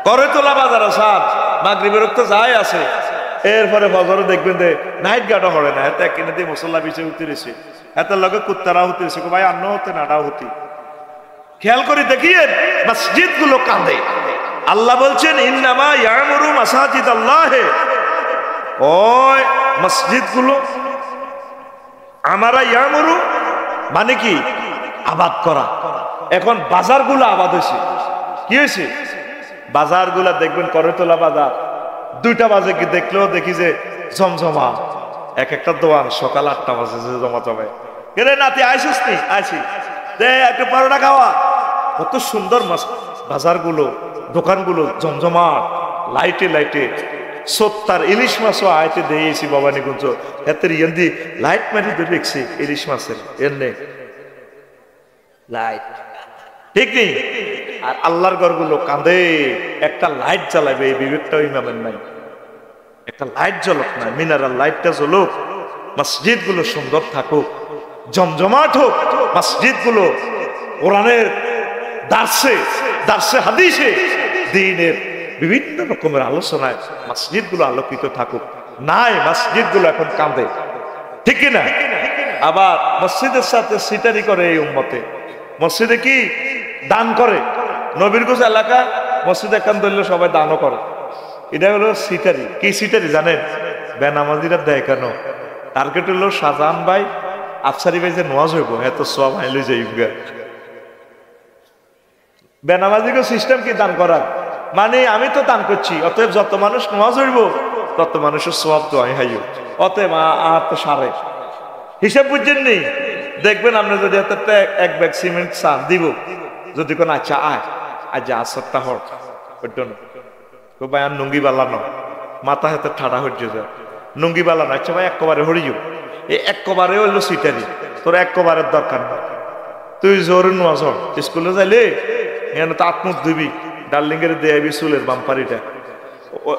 করে তোলা বাজার সাত মাগরিবের রক্ত যায় আছে। এরপরে ফজরে দেখবেন যে নাইট গার্ডও পড়ে না, এতে কিনে দিয়ে মুসল্লা বিছে উঠতেছে, এত লগে কুত্তারাও হতেছে, ভাই আন্ন হতে নাটাও হতি। খেয়াল করে দেখিয়েন মসজিদ গুলো কাঁদে। আল্লাহ বলছেন ইন্নামা ইয়ামুরু মাসাজিদাল্লাহি, ওই মসজিদ গুলো আমারা ইয়ামুরু মানে কি? আবাদ করা। এখন বাজার গুলো আবাদ হয়েছে। কি হয়েছে? বাজার গুলা দেখবেন করে তোলা বাজার, 2টা বাজে কি দেখলেও দেখি যে জমজমা, এক একটা দোয়ান সকাল 8টা বাজে যে জমা জমে। গেলে নাতি আইসিস নি? আইসি, দে একটু পরোটা খাওয়া। কত সুন্দর বাজারগুলো, দোকানগুলো জমজমাট, লাইটে লাইটে। সত্তার ইলিশ মাছও আয়তে দিয়েছি ভবানীগঞ্জ, এত ইয়েন্দি লাইট মারি ধরে দেখছি ইলিশ মাছের এনে লাইট, ঠিক নেই? আর আল্লাহর ঘরগুলো কাঁদে, একটা লাইট জ্বালাবে এই বিবেকটাও ইমামের নাই। একটা লাইট জ্বলক না, মিনারেল লাইটটা জ্বলুক, মসজিদ গুলো সুন্দর থাকুক, জমজমাট হোক মসজিদ গুলো, কোরআনের দার্সে হাদিসে দ্বীনের বিভিন্ন রকমের আলোচনায় মসজিদ গুলো আলোকিত থাকুক। নাই, মসজিদ গুলো এখন কাঁদে, ঠিক কিনা? আবার মসজিদের সাথে সিটারি করে এই উম্মতে। মসজিদে কি দান করে? নবীরগঞ্জ এলাকা মসজিদে একখান ধরলে সবাই দানও করে। এটা হলো সিটারি। কি সিটারি জানেন? বেনামাজিরা দেয় কেন? টার্গেট হলো শাহজাহান ভাই, আফসারি ভাই যে নোয়াজ হইব, এত সব আইলে যাইগা। বেনামাজিকে সিস্টেম কি দান করার? মানে আমি তো দান করছি, অতএব যত মানুষ নোয়াজ হইব তত মানুষের সব তো আমি হাইও, অতএব আর তো সারে হিসাব বুঝছেন নি? দেখবেন আপনি যদি হাতে 1 ব্যাগ সিমেন্ট চান দিব, যদি কোন আচ্ছা আয় আজ আসরটা হট তো ভাই আর নুঙ্গি বালানো, মাথা হাতে ঠাডা হয়ে যায়, নুঙ্গি বালানো, আচ্ছা ভাই একবারে হরিও, এই একবারে হইলো সিটারি, তোর একবারের দরকার না। তুই জোর নোয়াজ স্কুলে যাইলে এখানে তো আত্মুখ দিবি, ডার্লিং এর দেয়াবি চুলের বাম্পারিটা,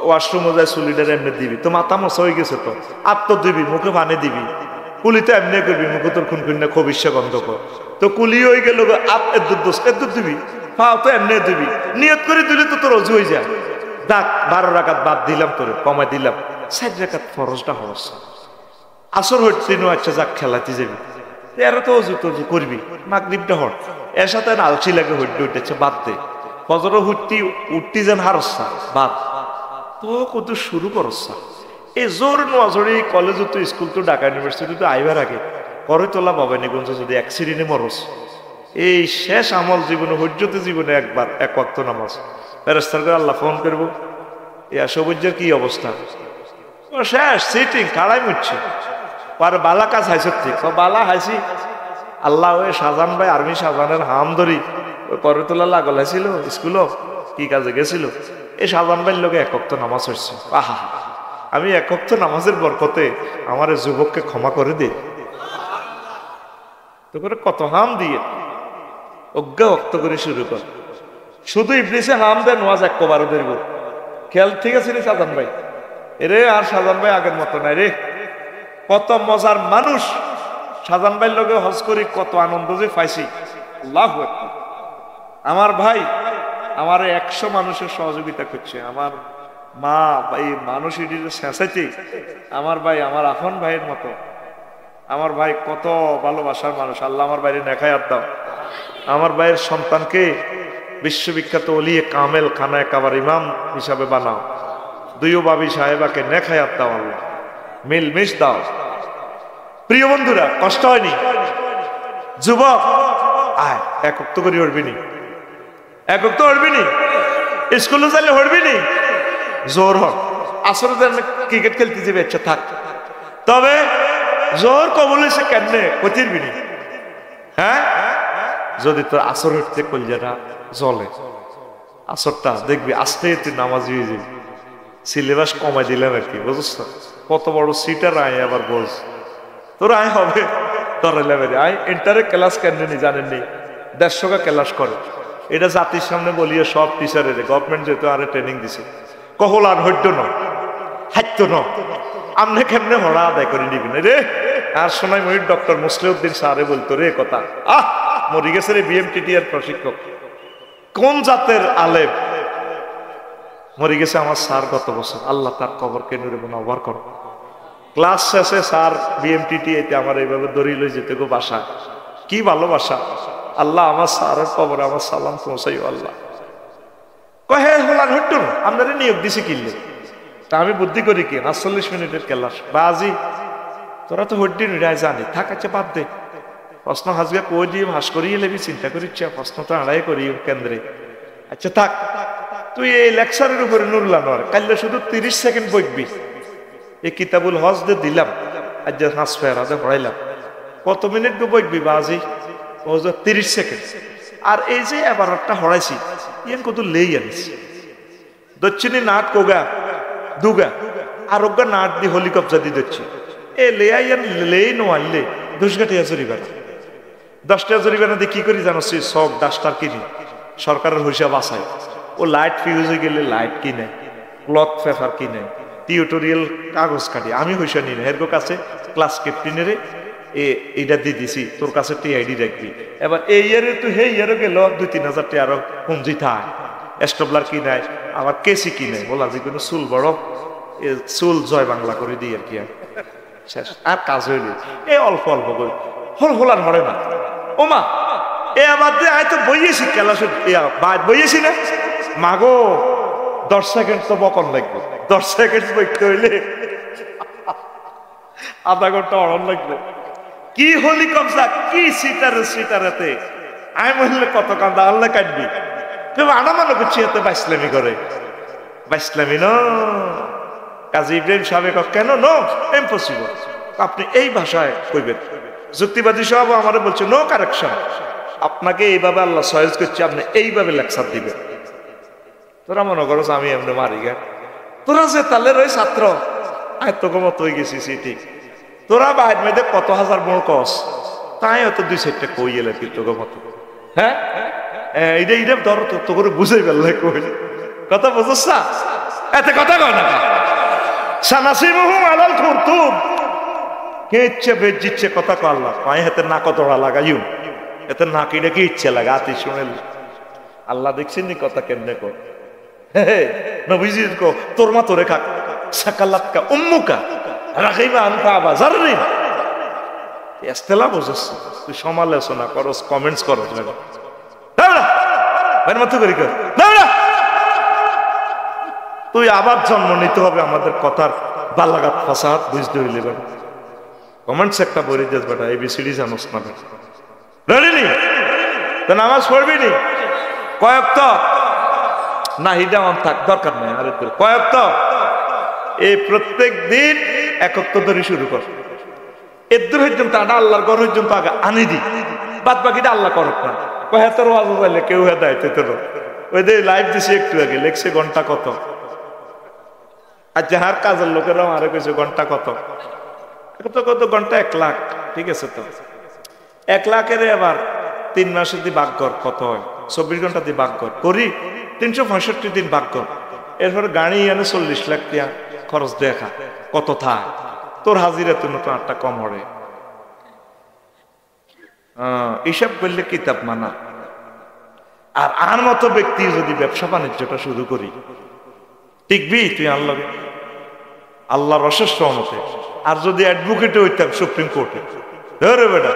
ওয়াশরুমে যায় চুলিটার এমনি দিবি, তো মাথা মশা হয়ে গেছে তো আর তো দিবি, মুখে পানি দিবি, কুলি তো এমনি করবি, মুখে তোর খুনখুন্না খবিষ্যা গন্ধ কর, তো কুলি হয়ে গেল আপ এদ্দুর দিবি, পাও তো এমনি দিবি, নিয়ত করে দিলে তো তোর অজু হয়ে যায়। ডাক 12 রাকাত বাদ দিলাম, তোর কমাই দিলাম, 4 রাকাত ফরজটা হরস। আসর হচ্ছে নো, আচ্ছা যাক খেলাতে যাবি, এরা তো অজু টজু করবি, মাগরিবটা হট, এর সাথে আলসি লাগে হইতে উঠেছে বাদ দে, ফজর উঠতি যেন হারসা বাদ, তো কত শুরু করসা। এই জোর নোয়াজড়ি কলেজ তো স্কুল তো ঢাকা ইউনিভার্সিটি তো আইবার আগে করে তোলা ভবানীগঞ্জ যদি অ্যাক্সিডেন্টে মরস, এই শেষ আমল জীবনে হজ্জতে জীবনে একবার এক ওয়াক্ত নামাজ, ফেরেশতার করে আল্লাহ ফোন করবো, ইয়া সবুজের কি অবস্থা, শেষ সিটিং কাড়াই মুচ্ছে, আর বালা কাজ হাইছ ঠিক বালা হাইছি, আল্লাহ ওই শাহজান ভাই আর্মি শাহজানের হাম ধরি ওই করে তোলা লাগল হয়েছিল স্কুলও কি কাজে গেছিল, এই শাহজান ভাইয়ের লোকে একক তো নামাজ হচ্ছে, আহা আমি একক তো নামাজের বরকতে আমার যুবককে ক্ষমা করে দে, তো করে কত হাম দিয়ে অজ্ঞা অক্ত করে শুরু কর, শুধু ইবলিসে হাম দেয় নোয়াজ একবারও ধরব, খেয়াল ঠিক আছে রে শাহজান ভাই, এরে আর শাহজান ভাই আগের মতো নাই রে, কত মজার মানুষ, শাহজান ভাইয়ের লোকে হজ করি কত আনন্দ যে পাইছি, আল্লাহু আকবার। আমার ভাই আমার 100 মানুষের সহযোগিতা করছে, আমার মা ভাই মানুষ শেষাইতে, আমার ভাই আমার আপন ভাইয়ের মতো, আমার ভাই কত ভালোবাসার মানুষ, আল্লাহ আমার বাইরে নেখায়াত দাও, আমার ভাইয়ের সন্তানকে বিশ্ববিখ্যাত ওলিয়ে কামেল খানায় কাবার ইমাম হিসাবে বানাও, দুইও বাবি সাহেবাকে নেখায়াত দাও, আল্লাহ মিল মিশ দাও। প্রিয় বন্ধুরা কষ্ট হয়নি, যুবক আয় একক তো করে উঠবিনি, একক তো উঠবিনি, স্কুলে যাইলে উঠবিনি, জোর হক আসলে ক্রিকেট খেলতে যাবে ইচ্ছা থাক, তবে জোর কবল হয়েছে কেমনে কচিরবিনি, হ্যাঁ যদি তোর আসর উঠতে কলজাটা জলে, আসরটা দেখবি আস্তে তুই নামাজি হয়ে যাবি, সিলেবাস কমাই দিলাম আর কি, বুঝছ কত বড় সিটার আয়, আবার বোঝ তোর আয় হবে, তোর আয় ইন্টারে ক্লাস কেন নি জানেননি, 150 ক্লাস করে, এটা জাতির সামনে বলিয়ে সব টিচারের গভর্নমেন্ট যেহেতু আরে ট্রেনিং দিছে, কহল আর হইতো না হাইত ন, আমনে কেমনে হড়া আদায় করে নিবি না রে, আর শোনাই মহির ডক্টর মুসলিউদ্দিন স্যারে বলতো রে কথা, মরি গেছে রে বিএমটিটি এর প্রশিক্ষক, কোন জাতের আলেম মরি গেছে আমার স্যার গত বছর, আল্লাহ তার কবরকে নূরে মুনাওয়ার করো, ক্লাস শেষে স্যার বিএমটিটি এতে আমার এইভাবে দড়ি লই যেতে গো বাসায়, কি ভালোবাসা, আল্লাহ আমার স্যারের কবরে আমার সালাম পৌঁছাইও আল্লাহ, কহে হলান হইতো না আপনারা নিয়োগ দিছে কিনলে, তা আমি বুদ্ধি করি কি ৪০ মিনিটের ক্লাস বাজি, তোরা তো হড্ডি নিরায় জানি থাক, আচ্ছা বাদ দে, প্রশ্ন হাজগা কই দিয়ে ভাস করিয়ে লেবি, চিন্তা করিচ্ছা প্রশ্ন তো আড়াই করি কেন্দ্রে, আচ্ছা থাক তুই এই লেকচারের উপরে নুরলাম আর কাল্লে শুধু 30 সেকেন্ড বইবি, এই কিতাবুল হজ দিয়ে দিলাম, আজ হাঁস ফেরাতে পড়াইলাম, কত মিনিট বইবি বাজি, ও 30 সেকেন্ড, আর এই যে এবারটা হরাইছি ইয়ান কত লেই আনিস, দক্ষিণী নাট কোগা দুগা আরোগ্যা নাট দি হেলিকপ্টার দিয়ে দিচ্ছি, এ লেয়াইয়ান লেই নোয়াইলে 10 টাকা জরিমানা, 10 টাকা জরিমানা দিয়ে কি করি জানো, সব ডাস্টার কিনি, সরকারের হিসাব আসায়, ও লাইট ফিউজ হয়ে গেলে লাইট কিনে, ক্লথ পেপার কিনে, টিউটোরিয়াল কাগজ কাটি, আমি হইসা নি না, এর কাছে ক্লাস ক্যাপ্টেনেরে এইটা দিয়ে দিছি, তোর কাছে টিআইডি রাখবি, এবার এই ইয়ারে তো হে ইয়ারও গেল 2-3 হাজার টাকা আরো পুঞ্জি থায়, স্টবলার কিনায়, আবার কেসি কিনায়, বলা যে কোনো চুল বড় চুল জয় বাংলা করে দিই আর কি, শেষ আর কাজ হইল, এ অল্প অল্প করে হল হলার হরে না, ও মা এ আবার আয় তো বইয়েছি ক্লাস বইয়েছি না মাগো, 10 সেকেন্ড তো বকন লাগবে, 10 সেকেন্ড বইতে হইলে আধা ঘন্টা অড়ন লাগবে, কি হেলিকপ্টার কি সিটারেতে আমি বললে কত কান্দা আল্লাহ কাটবি, তুমি আনা মানো করছি এত বাইসলামি করে, বাইসলামি ন কাজী ইব্রাহিম সাহেব কেন নো ইম্পসিবল, আপনি এই ভাষায় কইবেন, যুক্তিবাদী সব আমার বলছে নো কারেকশন, আপনাকে এইভাবে আল্লাহ সয়েজ করছে, আপনি এইভাবে লেকচার দিবেন, তোরা মনে করো আমি এমনি মারি গে, তোরা যে তালের ওই ছাত্র আয় তোকে মতো হয়ে গেছিস ঠিক, তোরা বাইর মেয়েদের কত হাজার বড় কস, তাই হয়তো 2-4টা কই এলে কি তোকে মতো, হ্যাঁ এইটা ধরো তো করে বুঝাই ফেললে কই কথা বুঝছ না, এতে কথা কয় না সানাসিমুহুম আলাল খুরতুম কে ইচ্ছে বেজিচ্ছে কথা কয় আল্লাহ পায়ে হাতে না কতড়া লাগাইও এতে না কিনে কি ইচ্ছে লাগে আতি শুনেল আল্লাহ দেখছেন নি কথা কেমনে কো নবীজি কো তোর মা তোরে খাক সাকালাতকা উম্মুকা রাখিবা আনতা বাজারনি ইস্তেলা বুঝছ তুই সমালোচনা করস কমেন্টস করস না দাঁড়া বের মত করি কর দাঁড়া তুই আবার জন্ম নিতে হবে আমাদের কথার বালাগাত ফাসাদ বুঝতে হইলে বেটা কমেন্টস একটা বলে দিস বেটা এবিসিডি জানোস না বেটা রেডি তো নামাজ পড়বি নি কয়েক তো না হিদামান থাক দরকার নাই আরে তোর কয়েক তো এই প্রত্যেক দিন একত্র ধরে শুরু কর এদুর পর্যন্ত আটা আল্লাহর ঘর পর্যন্ত আগে আনি দি বাদ বাকিটা আল্লাহ করক না কয়ে তোর ওয়াজ চাইলে কেউ হেদায় তোর ওই যে লাইভ দিছে একটু আগে লেখছে ঘন্টা কত আর যাহার কাজের লোকেরাও আরে কইছে ঘন্টা কত কত ঘন্টা 1 লাখ ঠিক আছে তো 1 লাখের আবার 3 মাসে দিয়ে ভাগ কর কত হয় 24 ঘন্টা দিয়ে ভাগ করি 365 দিন ভাগ কর এরপর গাড়ি এনে 40 লাখ টাকা খরচ দেখা কত থাক তোর হাজিরা তো নতুন 8টা কম হবে হিসাব করলে কিতাব মানা আর মতো ব্যক্তি যদি ব্যবসা বাণিজ্যটা শুরু করি টিকবি তুই আল্লাহর অশেষ রহমতে আর যদি অ্যাডভোকেটে হইতাম সুপ্রিম কোর্টে ধরে বেটা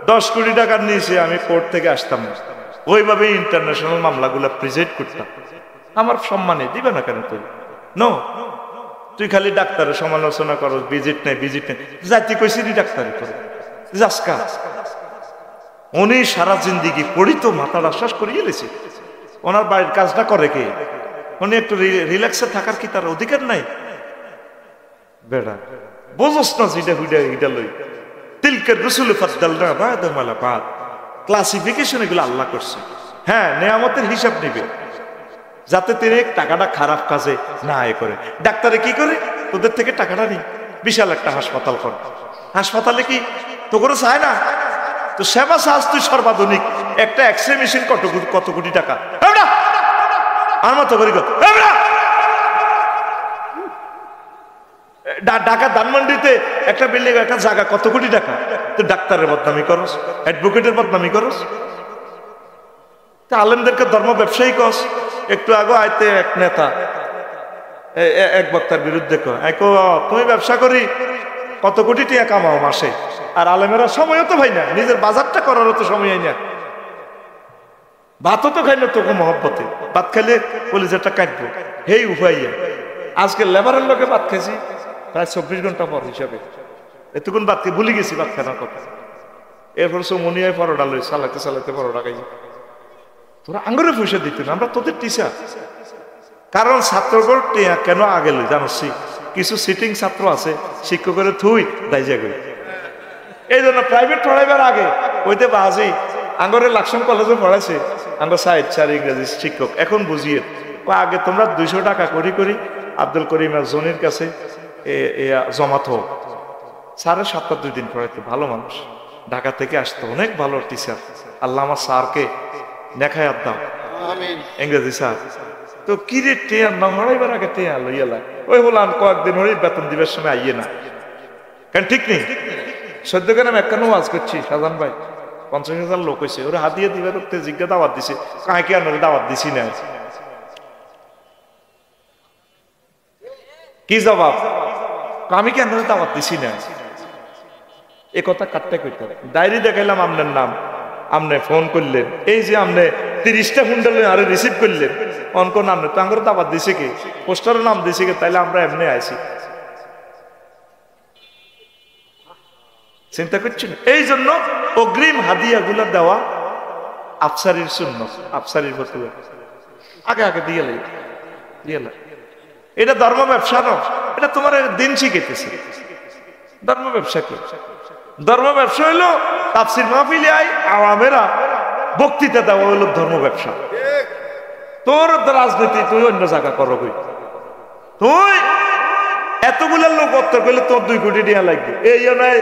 10 কোটি টাকা নিয়েছে আমি কোর্ট থেকে আসতাম ওইভাবে ইন্টারন্যাশনাল মামলাগুলো প্রেজেন্ট করতাম আমার সম্মানে দিবে না কেন তুই নো তুই খালি ডাক্তারের সমালোচনা করো ভিজিট নেই জাতি কইছি ডাক্তারি করে যাসকা উনি সারা জিন্দিগি পড়িত মাথার আশ্বাস করিয়ে গেছে ওনার বাড়ির কাজটা করে কে উনি একটু রিল্যাক্সে থাকার কি তার অধিকার নাই বেড়া বোঝস না যেটা হুইটা লই তিলকের রসুল ফাদ্দালনা বাদামালা বাদ ক্লাসিফিকেশন এগুলো আল্লাহ করছে হ্যাঁ নেয়ামতের হিসাব নিবে যাতে তিনি টাকাটা খারাপ কাজে না আয় করে ডাক্তারে কি করে তোদের থেকে টাকাটা নি বিশাল একটা হাসপাতাল করে হাসপাতালে কি তো করে চায় না তো সেবা সাজ তুই সর্বাধুনিক একটা এক্সরে মেশিন কত কোটি টাকা আর মতো করি ঢাকা ধানমন্ডিতে একটা বিল্ডিং একটা জায়গা কত কোটি টাকা তুই ডাক্তারের বদনামি করস অ্যাডভোকেটের বদনামি করস আলেমদেরকে ধর্ম ব্যবসায়ী কস একটু আগে আইতে এক নেতা এক বক্তার বিরুদ্ধে তুমি ব্যবসা করি কত কোটি টাকা কামাও মাসে আর আলেমেরা সময়ও তো ভাই না নিজের বাজারটা করারও তো সময় না ভাতও তো খাই না তোকে মহব্বতে ভাত খাইলে কলিজাটা কাটবো হেই উপাইয়া আজকে লেবারের লোকে ভাত খাইছি প্রায় 24 ঘন্টা পর হিসাবে এতক্ষণ ভাতকে ভুলে গেছি ভাত খানার কথা এরপর মনিয়ায় পরোটা লই চালাতে পরোটা খাইছি তোরা আঙ্গুরে পয়সা দিত না আমরা তোদের টিচার কারণ ছাত্রগণ কেন আগে লই জানোস কিছু সিটিং ছাত্র আছে শিক্ষকের থুই দায় জায়গায় এই জন্য প্রাইভেট পড়াইবার আগে ওইতে বাজি আঙ্গরে লাকসাম কলেজে পড়াইছে আমরা সাহিত্য স্যার ইংরেজি শিক্ষক এখন বুঝিয়ে আগে তোমরা 200 টাকা করি আব্দুল করিম আর জনির কাছে জমাত হোক স্যারের 7 দিন পড়াইতো ভালো মানুষ ঢাকা থেকে আসতো অনেক ভালো টিচার আল্লাহ আমার স্যারকে দেখায় দাও ইংরেজি স্যার তো কি রে টেয়া না হড়াইবার আগে টেয়া লইয়ালা ওই বললাম কয়েকদিন হলে বেতন দিবার সময় আইয়ে না কেন ঠিক নেই সদ্যকে আমি একখানে ওয়াজ করছি সাজান ভাই 50,000 লোক হয়েছে ওরা হাতিয়ে দিবার জিজ্ঞা দাওয়াত দিছে কাকে কি আনলে দাওয়াত দিছি না কি জবাব আমি কি আনলে দাওয়াত দিছি না এ কথা কাটতে কইতে ডায়েরি দেখাইলাম আপনার নাম আপনি ফোন করলেন এই যে আপনি 30টা ফোন দিলেন আরে রিসিভ করলেন অনক নাম তো আঙ্গুর দাওয়াত দিছে কি পোস্টারের নাম দিছে কি তাইলে আমরা এমনি আইছি চিন্তা করছেন এই জন্য অগ্রিম হাদিয়া গুলা দেওয়া আফসারির সুন্নাত আফসারির ফতুয়া আগে দিয়ে এটা ধর্ম ব্যবসা না এটা তোমার দিন শিখাইতেছে ধর্ম ব্যবসা কি ধর্ম ব্যবসা হইলো তাফসির মাহফিলে আই আওয়ামেরা বক্তৃতা দেওয়া হইলো ধর্ম ব্যবসা তোর রাজনীতি তুই অন্য জায়গা করো কই তুই এতগুলো লোক উত্তর করলে তোর 2 কোটি টাকা লাগবে এই নয়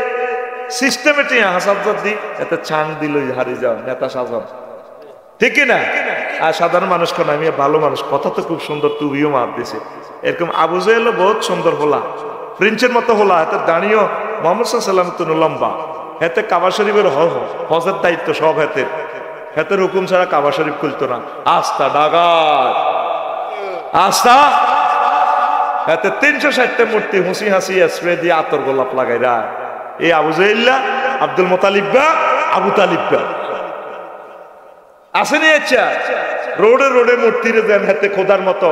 সিস্টেমেটিক হাসাব দি এত ছান দিল হারি যাও নেতা সাজাম ঠিক কিনা? আর সাধারণ মানুষ কোন আমি ভালো মানুষ, কথা তো খুব সুন্দর, তুবিও মার দিছে। এরকম আবু জাহেলও বহুত সুন্দর হলা, প্রিন্সের মতো হলা, হাতে দাঁড়িয়েও মোহাম্মদ সাল্লাম তো লম্বা, হাতে কাবা শরীফের হজের দায়িত্ব সব হাতের হুকুম ছাড়া কাবা শরীফ খুলতো না। আস্থা ডাগাত, আস্থা হাতে 360টা মূর্তি হুসি হাসি স্প্রে দিয়ে আতর গোলাপ লাগাই রা। এই আবু জাহেল্লা, আব্দুল মোতালিব্বা, আবু তালিব্বা আসেনি? আচ্ছা, রোডে রোডে মূর্তিরে দেন হাতে খোদার মতো,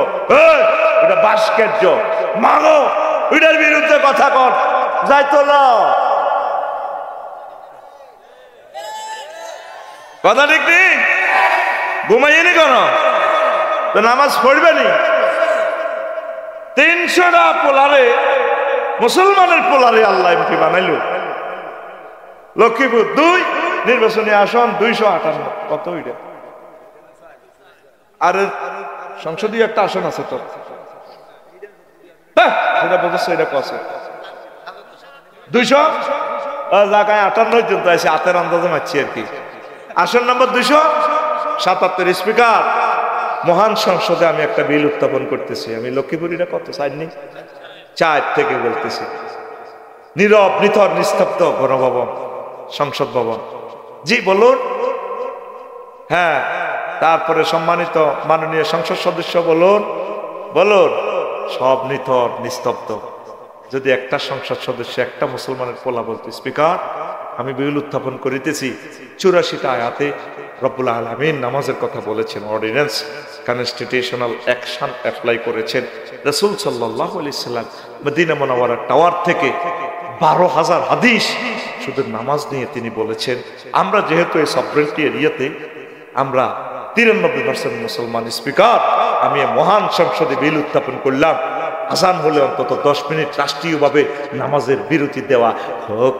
এটা ভাস্কর্য মাগো, এটার বিরুদ্ধে কথা কর, যাইতো না কথা ঠিক নেই। ঘুমাইনি কেন? তো নামাজ পড়বে নি? 300টা পোলারে, মুসলমানের পোলারে আল্লাহ এমপি বানাইল। লক্ষ্মীপুর 2 নির্বাচনী আসন 258, কত ওইটা? আর সংসদীয় একটা আসন আছে তো, সেটা বলছে, এটা কত? 200 জায়গায় 58 জন তো আছে, হাতের আন্দাজে মারছি আর কি। আসন নম্বর 277। স্পিকার, মহান সংসদে আমি একটা বিল উত্থাপন করতেছি। আমি লক্ষ্মীপুরীরা কত চাইনি, 4 থেকে বলতেছি। নীরব নিথর নিস্তব্ধ গণভবন, সংসদ ভবন। জি বলুন। হ্যাঁ, তারপরে সম্মানিত মাননীয় সংসদ সদস্য বলুন, বলুন। সব নিথর নিস্তব্ধ। যদি একটা সংসদ সদস্য একটা মুসলমানের পোলা বলতো, স্পিকার আমি বিল উত্থাপন করিতেছি, 84টা আয়াতে রব্বুল আলামিন নামাজের কথা বলেছেন, অর্ডিন্যান্স কনস্টিটিউশনাল অ্যাকশন অ্যাপ্লাই করেছেন। রাসূল সাল্লাল্লাহু আলাইহি সাল্লাম মদিনা মুনাওয়ারা টাওয়ার থেকে 12,000 হাদিস শুধু নামাজ নিয়ে তিনি বলেছেন। আমরা যেহেতু এই সভরেন্টি এরিয়াতে আমরা 93% মুসলমান, স্পিকার আমি মহান সংসদে বিল উত্থাপন করলাম, আজান হলে অন্তত 10 মিনিট রাষ্ট্রীয়ভাবে নামাজের বিরতি দেওয়া হোক।